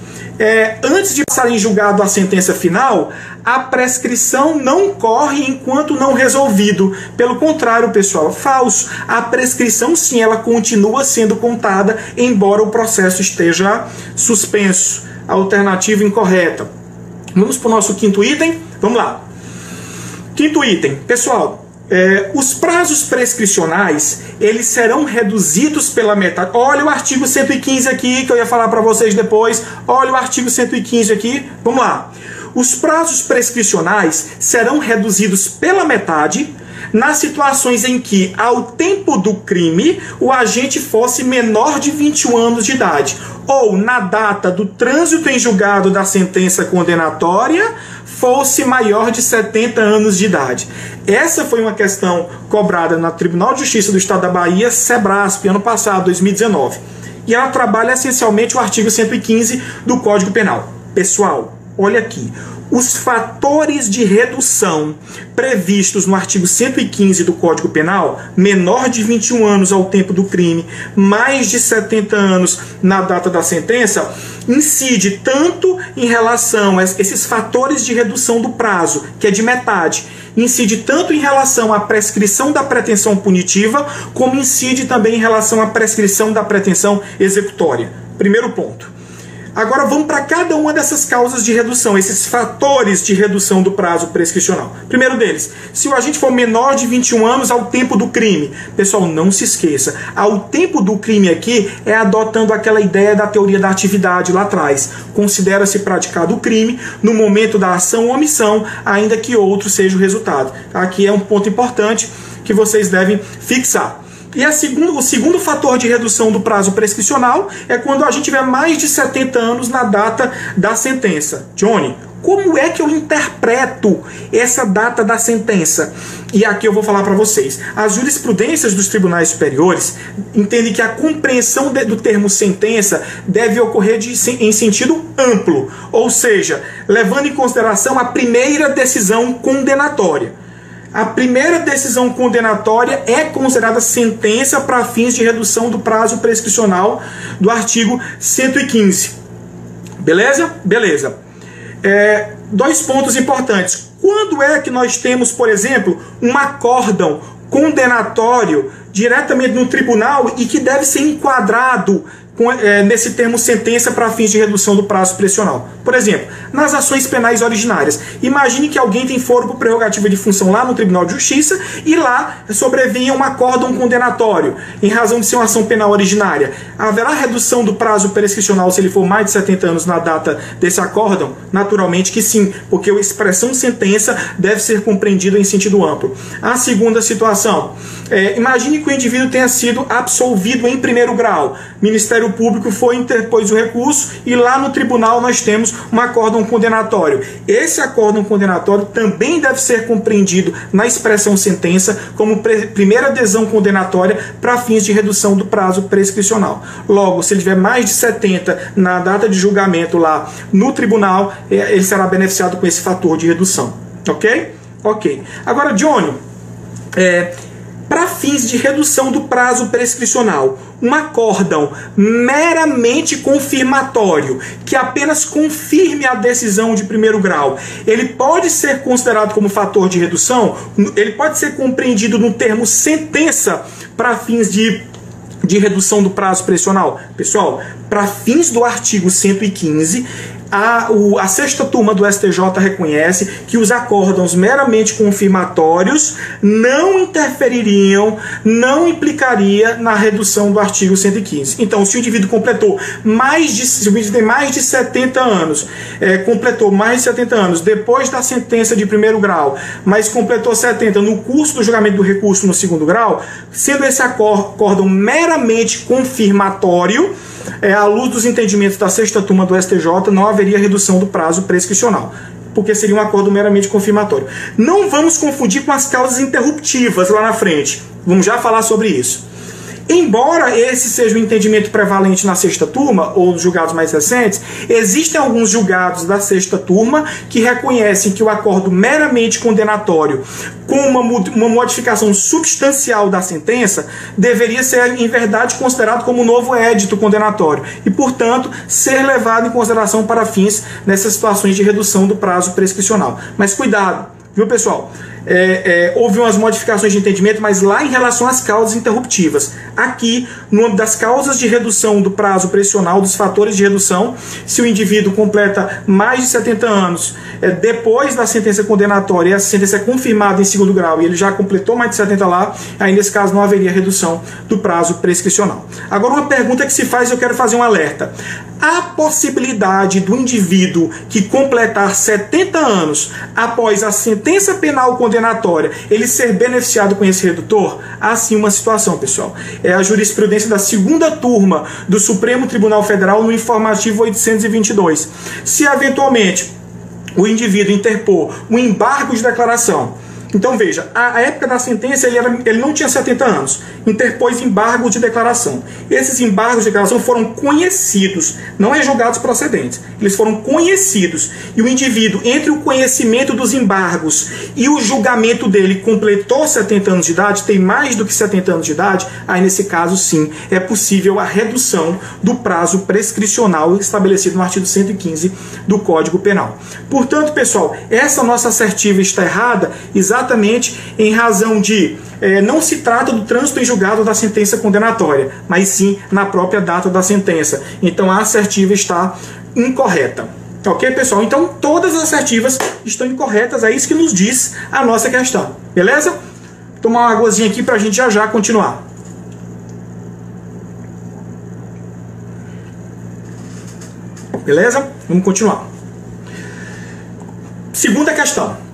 antes de passar em julgado a sentença final, a prescrição não corre enquanto não resolvido. Pelo contrário, pessoal, falso. A prescrição, sim, ela continua sendo contada, embora o processo esteja suspenso. Alternativa incorreta. Vamos para o nosso quinto item? Vamos lá. Quinto item. Pessoal, os prazos prescricionais, eles serão reduzidos pela metade. Olha o artigo 115 aqui, que eu ia falar para vocês depois. Olha o artigo 115 aqui. Vamos lá. Os prazos prescricionais serão reduzidos pela metade nas situações em que, ao tempo do crime, o agente fosse menor de 21 anos de idade, ou na data do trânsito em julgado da sentença condenatória, fosse maior de 70 anos de idade. Essa foi uma questão cobrada no Tribunal de Justiça do Estado da Bahia, Sebrasp, ano passado, 2019. E ela trabalha essencialmente o artigo 115 do Código Penal. Pessoal, olha aqui. Os fatores de redução previstos no artigo 115 do Código Penal, menor de 21 anos ao tempo do crime, mais de 70 anos na data da sentença, incide tanto em relação a esses fatores de redução do prazo, que é de metade, incide tanto em relação à prescrição da pretensão punitiva, como incide também em relação à prescrição da pretensão executória. Primeiro ponto. Agora vamos para cada uma dessas causas de redução, esses fatores de redução do prazo prescricional. Primeiro deles, se o agente for menor de 21 anos ao tempo do crime. Pessoal, não se esqueça, ao tempo do crime aqui é adotando aquela ideia da teoria da atividade lá atrás. Considera-se praticado o crime no momento da ação ou omissão, ainda que outro seja o resultado. Aqui é um ponto importante que vocês devem fixar. E o segundo fator de redução do prazo prescricional é quando a gente tiver mais de 70 anos na data da sentença. Johnny, como é que eu interpreto essa data da sentença? E aqui eu vou falar para vocês. As jurisprudências dos tribunais superiores entendem que a compreensão do termo sentença deve ocorrer em sentido amplo, ou seja, levando em consideração a primeira decisão condenatória. A primeira decisão condenatória é considerada sentença para fins de redução do prazo prescricional do artigo 115. Beleza? Beleza. Dois pontos importantes. Quando é que nós temos, por exemplo, um acórdão condenatório diretamente no tribunal e que deve ser enquadrado nesse termo sentença para fins de redução do prazo prescricional? Por exemplo, nas ações penais originárias. Imagine que alguém tem foro por prerrogativa de função lá no Tribunal de Justiça e lá sobrevenha um acórdão condenatório em razão de ser uma ação penal originária. Haverá redução do prazo prescricional se ele for mais de 70 anos na data desse acórdão? Naturalmente que sim, porque a expressão sentença deve ser compreendida em sentido amplo. A segunda situação, imagine que o indivíduo tenha sido absolvido em primeiro grau. Ministério Público foi interpôs o recurso e lá no tribunal nós temos um acórdão condenatório. Esse acórdão condenatório também deve ser compreendido na expressão sentença como primeira adesão condenatória para fins de redução do prazo prescricional. Logo, se ele tiver mais de 70 na data de julgamento lá no tribunal, ele será beneficiado com esse fator de redução. Ok? Ok. Agora, Johnny, para fins de redução do prazo prescricional, um acórdão meramente confirmatório, que apenas confirme a decisão de primeiro grau, ele pode ser considerado como fator de redução? Ele pode ser compreendido no termo sentença para fins de redução do prazo prescricional? Pessoal, para fins do artigo 115, a sexta turma do STJ reconhece que os acórdãos meramente confirmatórios não interfeririam, não implicaria na redução do artigo 115. Então, se o indivíduo completou mais de 70 anos, completou mais de 70 anos depois da sentença de primeiro grau, mas completou 70 no curso do julgamento do recurso no segundo grau, sendo esse acórdão meramente confirmatório, à luz dos entendimentos da sexta turma do STJ, não haveria redução do prazo prescricional, porque seria um acordo meramente confirmatório. Não vamos confundir com as causas interruptivas lá na frente. Vamos já falar sobre isso. Embora esse seja o entendimento prevalente na sexta turma, ou nos julgados mais recentes, existem alguns julgados da sexta turma que reconhecem que o acordo meramente condenatório com uma modificação substancial da sentença deveria ser, em verdade, considerado como um novo édito condenatório e, portanto, ser levado em consideração para fins nessas situações de redução do prazo prescricional. Mas cuidado, viu, pessoal? Houve umas modificações de entendimento, mas lá em relação às causas interruptivas. Aqui, no âmbito das causas de redução do prazo prescricional, dos fatores de redução, se o indivíduo completa mais de 70 anos depois da sentença condenatória e essa sentença é confirmada em segundo grau e ele já completou mais de 70 lá, aí nesse caso não haveria redução do prazo prescricional. Agora, uma pergunta que se faz, eu quero fazer um alerta. A possibilidade do indivíduo que completar 70 anos após a sentença penal condenatória, ele ser beneficiado com esse redutor? Há sim uma situação, pessoal. É a jurisprudência da segunda turma do Supremo Tribunal Federal no informativo 822. Se eventualmente o indivíduo interpor um embargo de declaração, então veja, a época da sentença ele não tinha 70 anos, interpôs embargo de declaração. Esses embargos de declaração foram conhecidos, não é julgados procedentes, eles foram conhecidos. E o indivíduo, entre o conhecimento dos embargos e o julgamento dele, completou 70 anos de idade, tem mais do que 70 anos de idade, aí nesse caso sim, é possível a redução do prazo prescricional estabelecido no artigo 115 do Código Penal. Portanto, pessoal, essa nossa assertiva está errada, exatamente em razão de não se trata do trânsito em julgado da sentença condenatória, mas sim na própria data da sentença. Então a assertiva está incorreta. Ok, pessoal? Então todas as assertivas estão incorretas, é isso que nos diz a nossa questão. Beleza? Vou tomar uma águazinha aqui para a gente já continuar. Beleza? Vamos continuar. Segunda questão.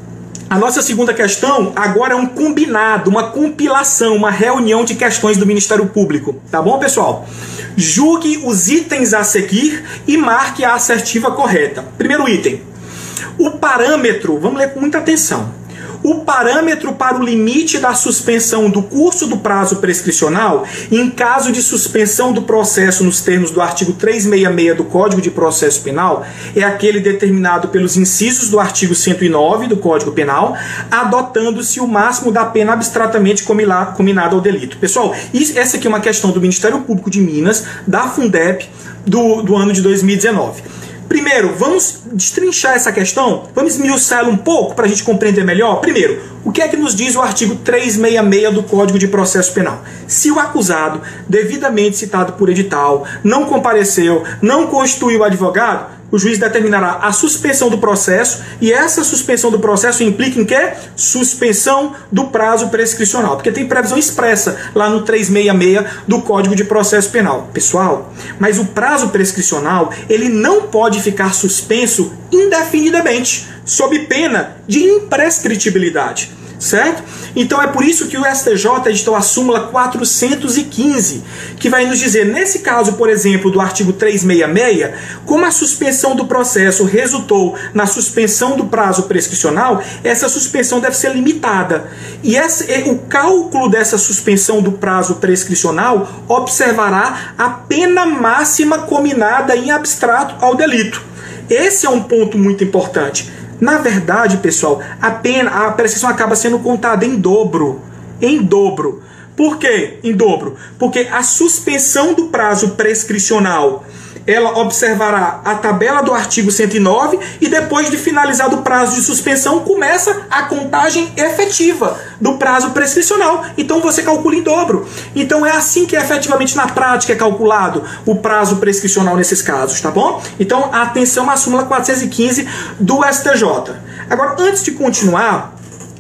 A nossa segunda questão agora é um combinado, uma compilação, uma reunião de questões do Ministério Público. Tá bom, pessoal? Julgue os itens a seguir e marque a assertiva correta. Primeiro item. O parâmetro, vamos ler com muita atenção. O parâmetro para o limite da suspensão do curso do prazo prescricional, em caso de suspensão do processo nos termos do artigo 366 do Código de Processo Penal, é aquele determinado pelos incisos do artigo 109 do Código Penal, adotando-se o máximo da pena abstratamente combinada ao delito. Pessoal, essa aqui é uma questão do Ministério Público de Minas, da Fundep, do ano de 2019. Primeiro, vamos destrinchar essa questão, vamos esmiuçá-la um pouco para a gente compreender melhor. Primeiro, o que é que nos diz o artigo 366 do Código de Processo Penal? Se o acusado, devidamente citado por edital, não compareceu, não constituiu advogado, o juiz determinará a suspensão do processo e essa suspensão do processo implica em quê? Suspensão do prazo prescricional, porque tem previsão expressa lá no 366 do Código de Processo Penal. Pessoal, mas o prazo prescricional, ele não pode ficar suspenso indefinidamente, sob pena de imprescritibilidade. Certo? Então é por isso que o STJ editou a súmula 415, que vai nos dizer, nesse caso, por exemplo, do artigo 366, como a suspensão do processo resultou na suspensão do prazo prescricional, essa suspensão deve ser limitada. E o cálculo dessa suspensão do prazo prescricional observará a pena máxima combinada em abstrato ao delito. Esse é um ponto muito importante. Na verdade, pessoal, a prescrição acaba sendo contada em dobro. Em dobro. Por quê em dobro? Porque a suspensão do prazo prescricional, ela observará a tabela do artigo 109 e depois de finalizado o prazo de suspensão, começa a contagem efetiva do prazo prescricional. Então você calcula em dobro. Então é assim que efetivamente na prática é calculado o prazo prescricional nesses casos, tá bom? Então atenção à súmula 415 do STJ. Agora, antes de continuar,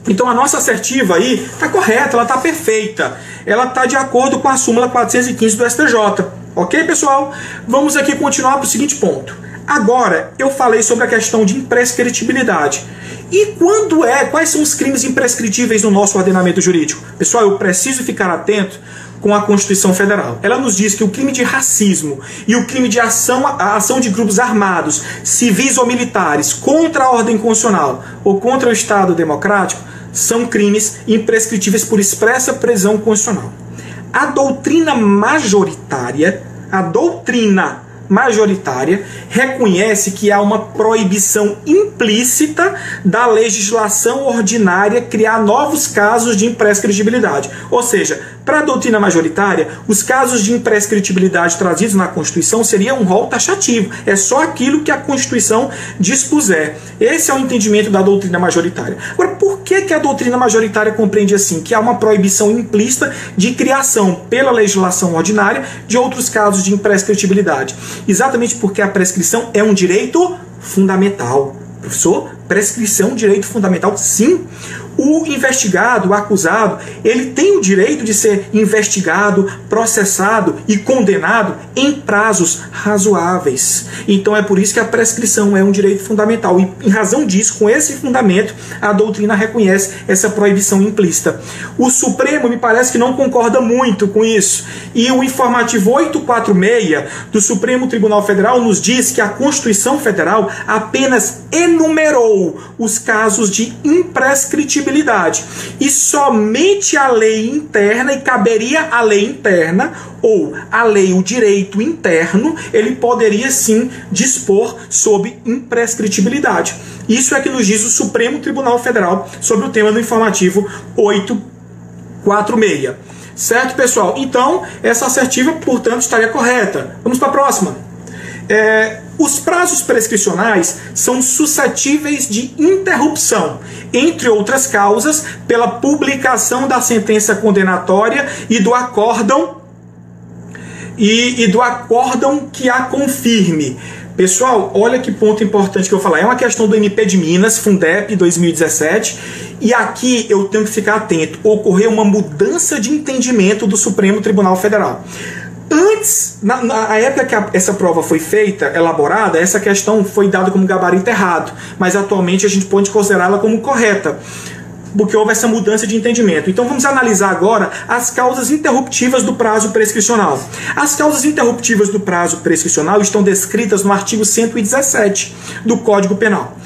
então a nossa assertiva aí está correta, ela está perfeita. Ela está de acordo com a súmula 415 do STJ. Ok, pessoal? Vamos aqui continuar para o seguinte ponto. Agora, eu falei sobre a questão de imprescritibilidade. E quais são os crimes imprescritíveis no nosso ordenamento jurídico? Pessoal, eu preciso ficar atento com a Constituição Federal. Ela nos diz que o crime de racismo e o crime de ação de grupos armados, civis ou militares, contra a ordem constitucional ou contra o Estado democrático, são crimes imprescritíveis por expressa previsão constitucional. A doutrina majoritária reconhece que há uma proibição implícita da legislação ordinária criar novos casos de imprescritibilidade. Ou seja, para a doutrina majoritária, os casos de imprescritibilidade trazidos na Constituição seriam um rol taxativo. É só aquilo que a Constituição dispuser. Esse é o entendimento da doutrina majoritária. Agora, por que a doutrina majoritária compreende assim? Que há uma proibição implícita de criação pela legislação ordinária de outros casos de imprescritibilidade. Exatamente porque a prescrição é um direito fundamental. Professor, prescrição é um direito fundamental? Sim. O investigado, o acusado, ele tem o direito de ser investigado, processado e condenado em prazos razoáveis. Então é por isso que a prescrição é um direito fundamental. E em razão disso, com esse fundamento, a doutrina reconhece essa proibição implícita. O Supremo me parece que não concorda muito com isso. E o informativo 846 do Supremo Tribunal Federal nos diz que a Constituição Federal apenas enumerou os casos de imprescritibilidade. E somente a lei interna, e caberia a lei interna, ou a lei, o direito interno, ele poderia sim dispor sobre imprescritibilidade. Isso é que nos diz o Supremo Tribunal Federal sobre o tema do informativo 846. Certo, pessoal? Então, essa assertiva, portanto, estaria correta. Vamos para a próxima. Os prazos prescricionais são suscetíveis de interrupção, entre outras causas, pela publicação da sentença condenatória e do acórdão que a confirme. Pessoal, olha que ponto importante que eu vou falar. É uma questão do MP de Minas, Fundep 2017, e aqui eu tenho que ficar atento. Ocorreu uma mudança de entendimento do Supremo Tribunal Federal. Antes, na época que essa prova foi feita, elaborada, essa questão foi dada como gabarito errado, mas atualmente a gente pode considerá-la como correta, porque houve essa mudança de entendimento. Então vamos analisar agora as causas interruptivas do prazo prescricional. As causas interruptivas do prazo prescricional estão descritas no artigo 117 do Código Penal.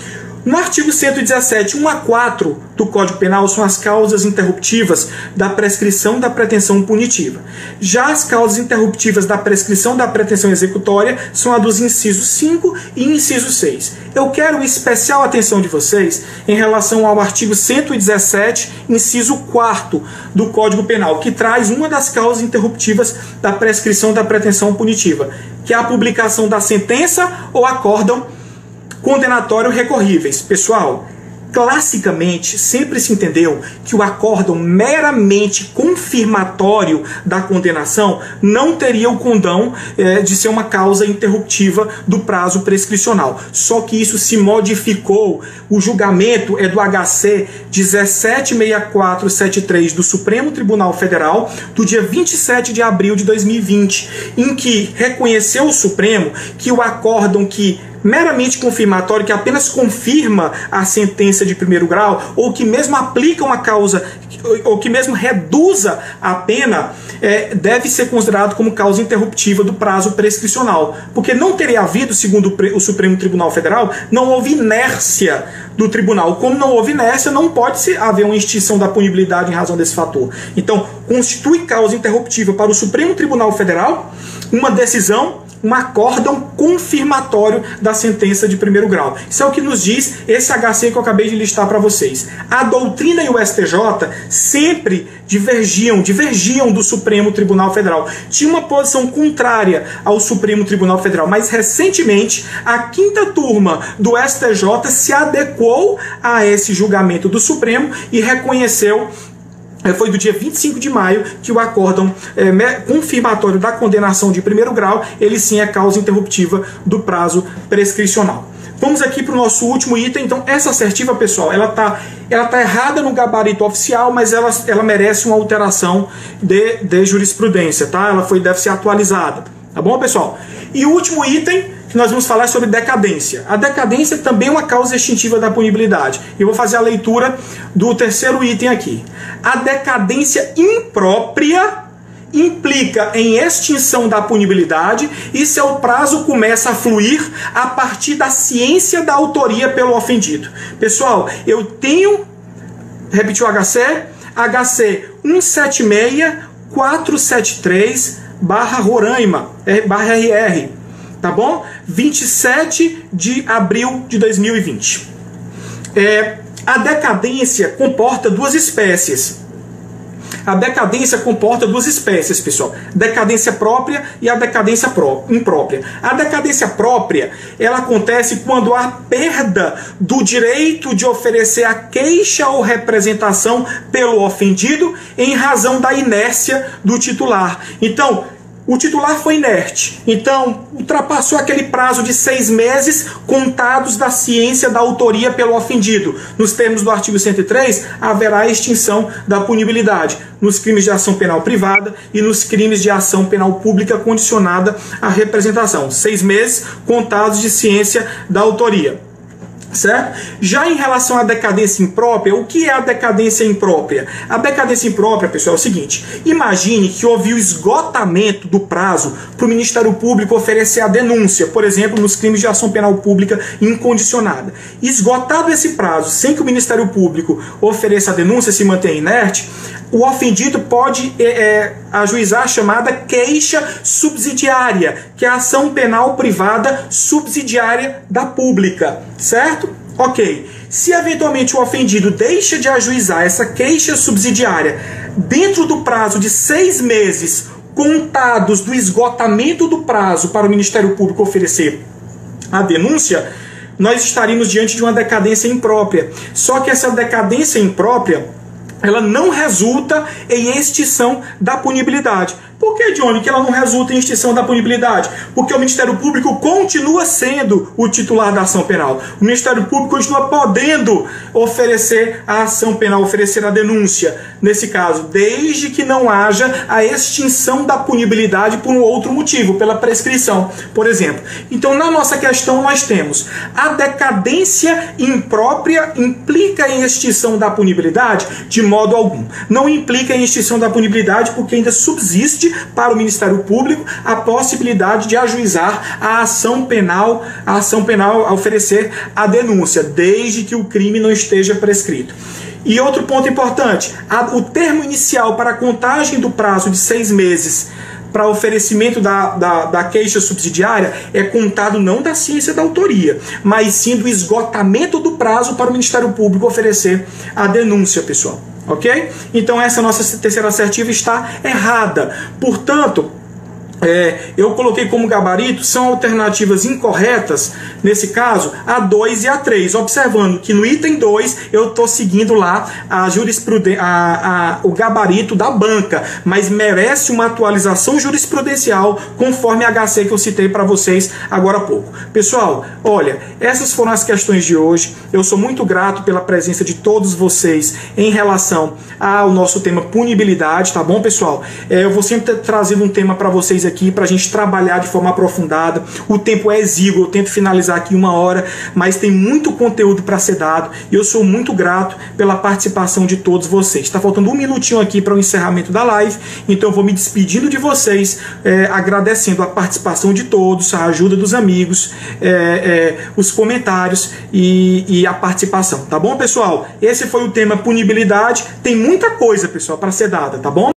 No artigo 117, 1 a 4 do Código Penal são as causas interruptivas da prescrição da pretensão punitiva. Já as causas interruptivas da prescrição da pretensão executória são a dos incisos 5 e inciso 6. Eu quero especial atenção de vocês em relação ao artigo 117, inciso 4 do Código Penal, que traz uma das causas interruptivas da prescrição da pretensão punitiva, que é a publicação da sentença ou acórdão condenatório recorríveis. Pessoal, classicamente sempre se entendeu que o acórdão meramente confirmatório da condenação não teria o condão de ser uma causa interruptiva do prazo prescricional. Só que isso se modificou. O julgamento é do HC 176473 do Supremo Tribunal Federal, do dia 27 de abril de 2020, em que reconheceu o Supremo que o acórdão que meramente confirmatório, que apenas confirma a sentença de primeiro grau, ou que mesmo aplica uma causa, ou que mesmo reduza a pena, deve ser considerado como causa interruptiva do prazo prescricional. Porque não teria havido, segundo o Supremo Tribunal Federal, não houve inércia do tribunal. Como não houve inércia, não pode haver uma extinção da punibilidade em razão desse fator. Então, constitui causa interruptiva para o Supremo Tribunal Federal uma decisão, um acórdão confirmatório da sentença de primeiro grau. Isso é o que nos diz esse HC que eu acabei de listar para vocês. A doutrina e o STJ sempre divergiam do Supremo Tribunal Federal. Tinha uma posição contrária ao Supremo Tribunal Federal, mas recentemente a 5ª turma do STJ se adequou a esse julgamento do Supremo e reconheceu. Foi do dia 25 de maio que o acórdão confirmatório da condenação de primeiro grau, ele sim é causa interruptiva do prazo prescricional. Vamos aqui para o nosso último item. Então, essa assertiva, pessoal, ela tá errada no gabarito oficial, mas ela merece uma alteração de jurisprudência, tá? Deve ser atualizada. Tá bom, pessoal? E o último item que nós vamos falar é sobre decadência. A decadência também é uma causa extintiva da punibilidade. E eu vou fazer a leitura do terceiro item aqui. A decadência imprópria implica em extinção da punibilidade e seu prazo começa a fluir a partir da ciência da autoria pelo ofendido. Pessoal, eu tenho, repetiu o HC 176 473/Roraima/RR, tá bom? 27 de abril de 2020. A decadência comporta duas espécies. A decadência comporta duas espécies, pessoal. Decadência própria e a decadência imprópria. A decadência própria, ela acontece quando há perda do direito de oferecer a queixa ou representação pelo ofendido em razão da inércia do titular. Então, o titular foi inerte, então ultrapassou aquele prazo de 6 meses contados da ciência da autoria pelo ofendido. Nos termos do artigo 103, haverá extinção da punibilidade nos crimes de ação penal privada e nos crimes de ação penal pública condicionada à representação. 6 meses contados de ciência da autoria. Certo? Já em relação à decadência imprópria, o que é a decadência imprópria? A decadência imprópria, pessoal, é o seguinte: imagine que houve o esgotamento do prazo para o Ministério Público oferecer a denúncia, por exemplo, nos crimes de ação penal pública incondicionada. Esgotado esse prazo, sem que o Ministério Público ofereça a denúncia, se mantenha inerte, o ofendido pode ajuizar a chamada queixa subsidiária, que é a ação penal privada subsidiária da pública, certo? Ok. Se eventualmente o ofendido deixa de ajuizar essa queixa subsidiária dentro do prazo de 6 meses contados do esgotamento do prazo para o Ministério Público oferecer a denúncia, nós estaríamos diante de uma decadência imprópria. Só que essa decadência imprópria, ela não resulta em extinção da punibilidade. Por que, Johnny, que ela não resulta em extinção da punibilidade? Porque o Ministério Público continua sendo o titular da ação penal. O Ministério Público continua podendo oferecer a ação penal, oferecer a denúncia, nesse caso, desde que não haja a extinção da punibilidade por um outro motivo, pela prescrição, por exemplo. Então, na nossa questão, nós temos a decadência imprópria implica em extinção da punibilidade? De modo algum. Não implica em extinção da punibilidade porque ainda subsiste para o Ministério Público a possibilidade de ajuizar a ação penal a oferecer a denúncia, desde que o crime não esteja prescrito. E outro ponto importante, o termo inicial para a contagem do prazo de 6 meses para oferecimento da queixa subsidiária é contado não da ciência da autoria, mas sim do esgotamento do prazo para o Ministério Público oferecer a denúncia, pessoal. Ok? Então essa nossa terceira assertiva está errada. Portanto, eu coloquei como gabarito, são alternativas incorretas, nesse caso, a 2 e a 3, observando que no item 2 eu estou seguindo lá a jurisprudência, o gabarito da banca, mas merece uma atualização jurisprudencial conforme a HC que eu citei para vocês agora há pouco. Pessoal, olha, essas foram as questões de hoje. Eu sou muito grato pela presença de todos vocês em relação ao nosso tema punibilidade, tá bom, pessoal? Eu vou sempre ter trazido um tema para vocês aqui para a gente trabalhar de forma aprofundada. O tempo é exíguo, eu tento finalizar aqui 1 hora, mas tem muito conteúdo para ser dado e eu sou muito grato pela participação de todos vocês. Está faltando 1 minutinho aqui para o encerramento da live, então eu vou me despedindo de vocês, agradecendo a participação de todos, a ajuda dos amigos, os comentários e a participação, tá bom, pessoal? Esse foi o tema punibilidade. Tem muita coisa, pessoal, para ser dada, tá bom?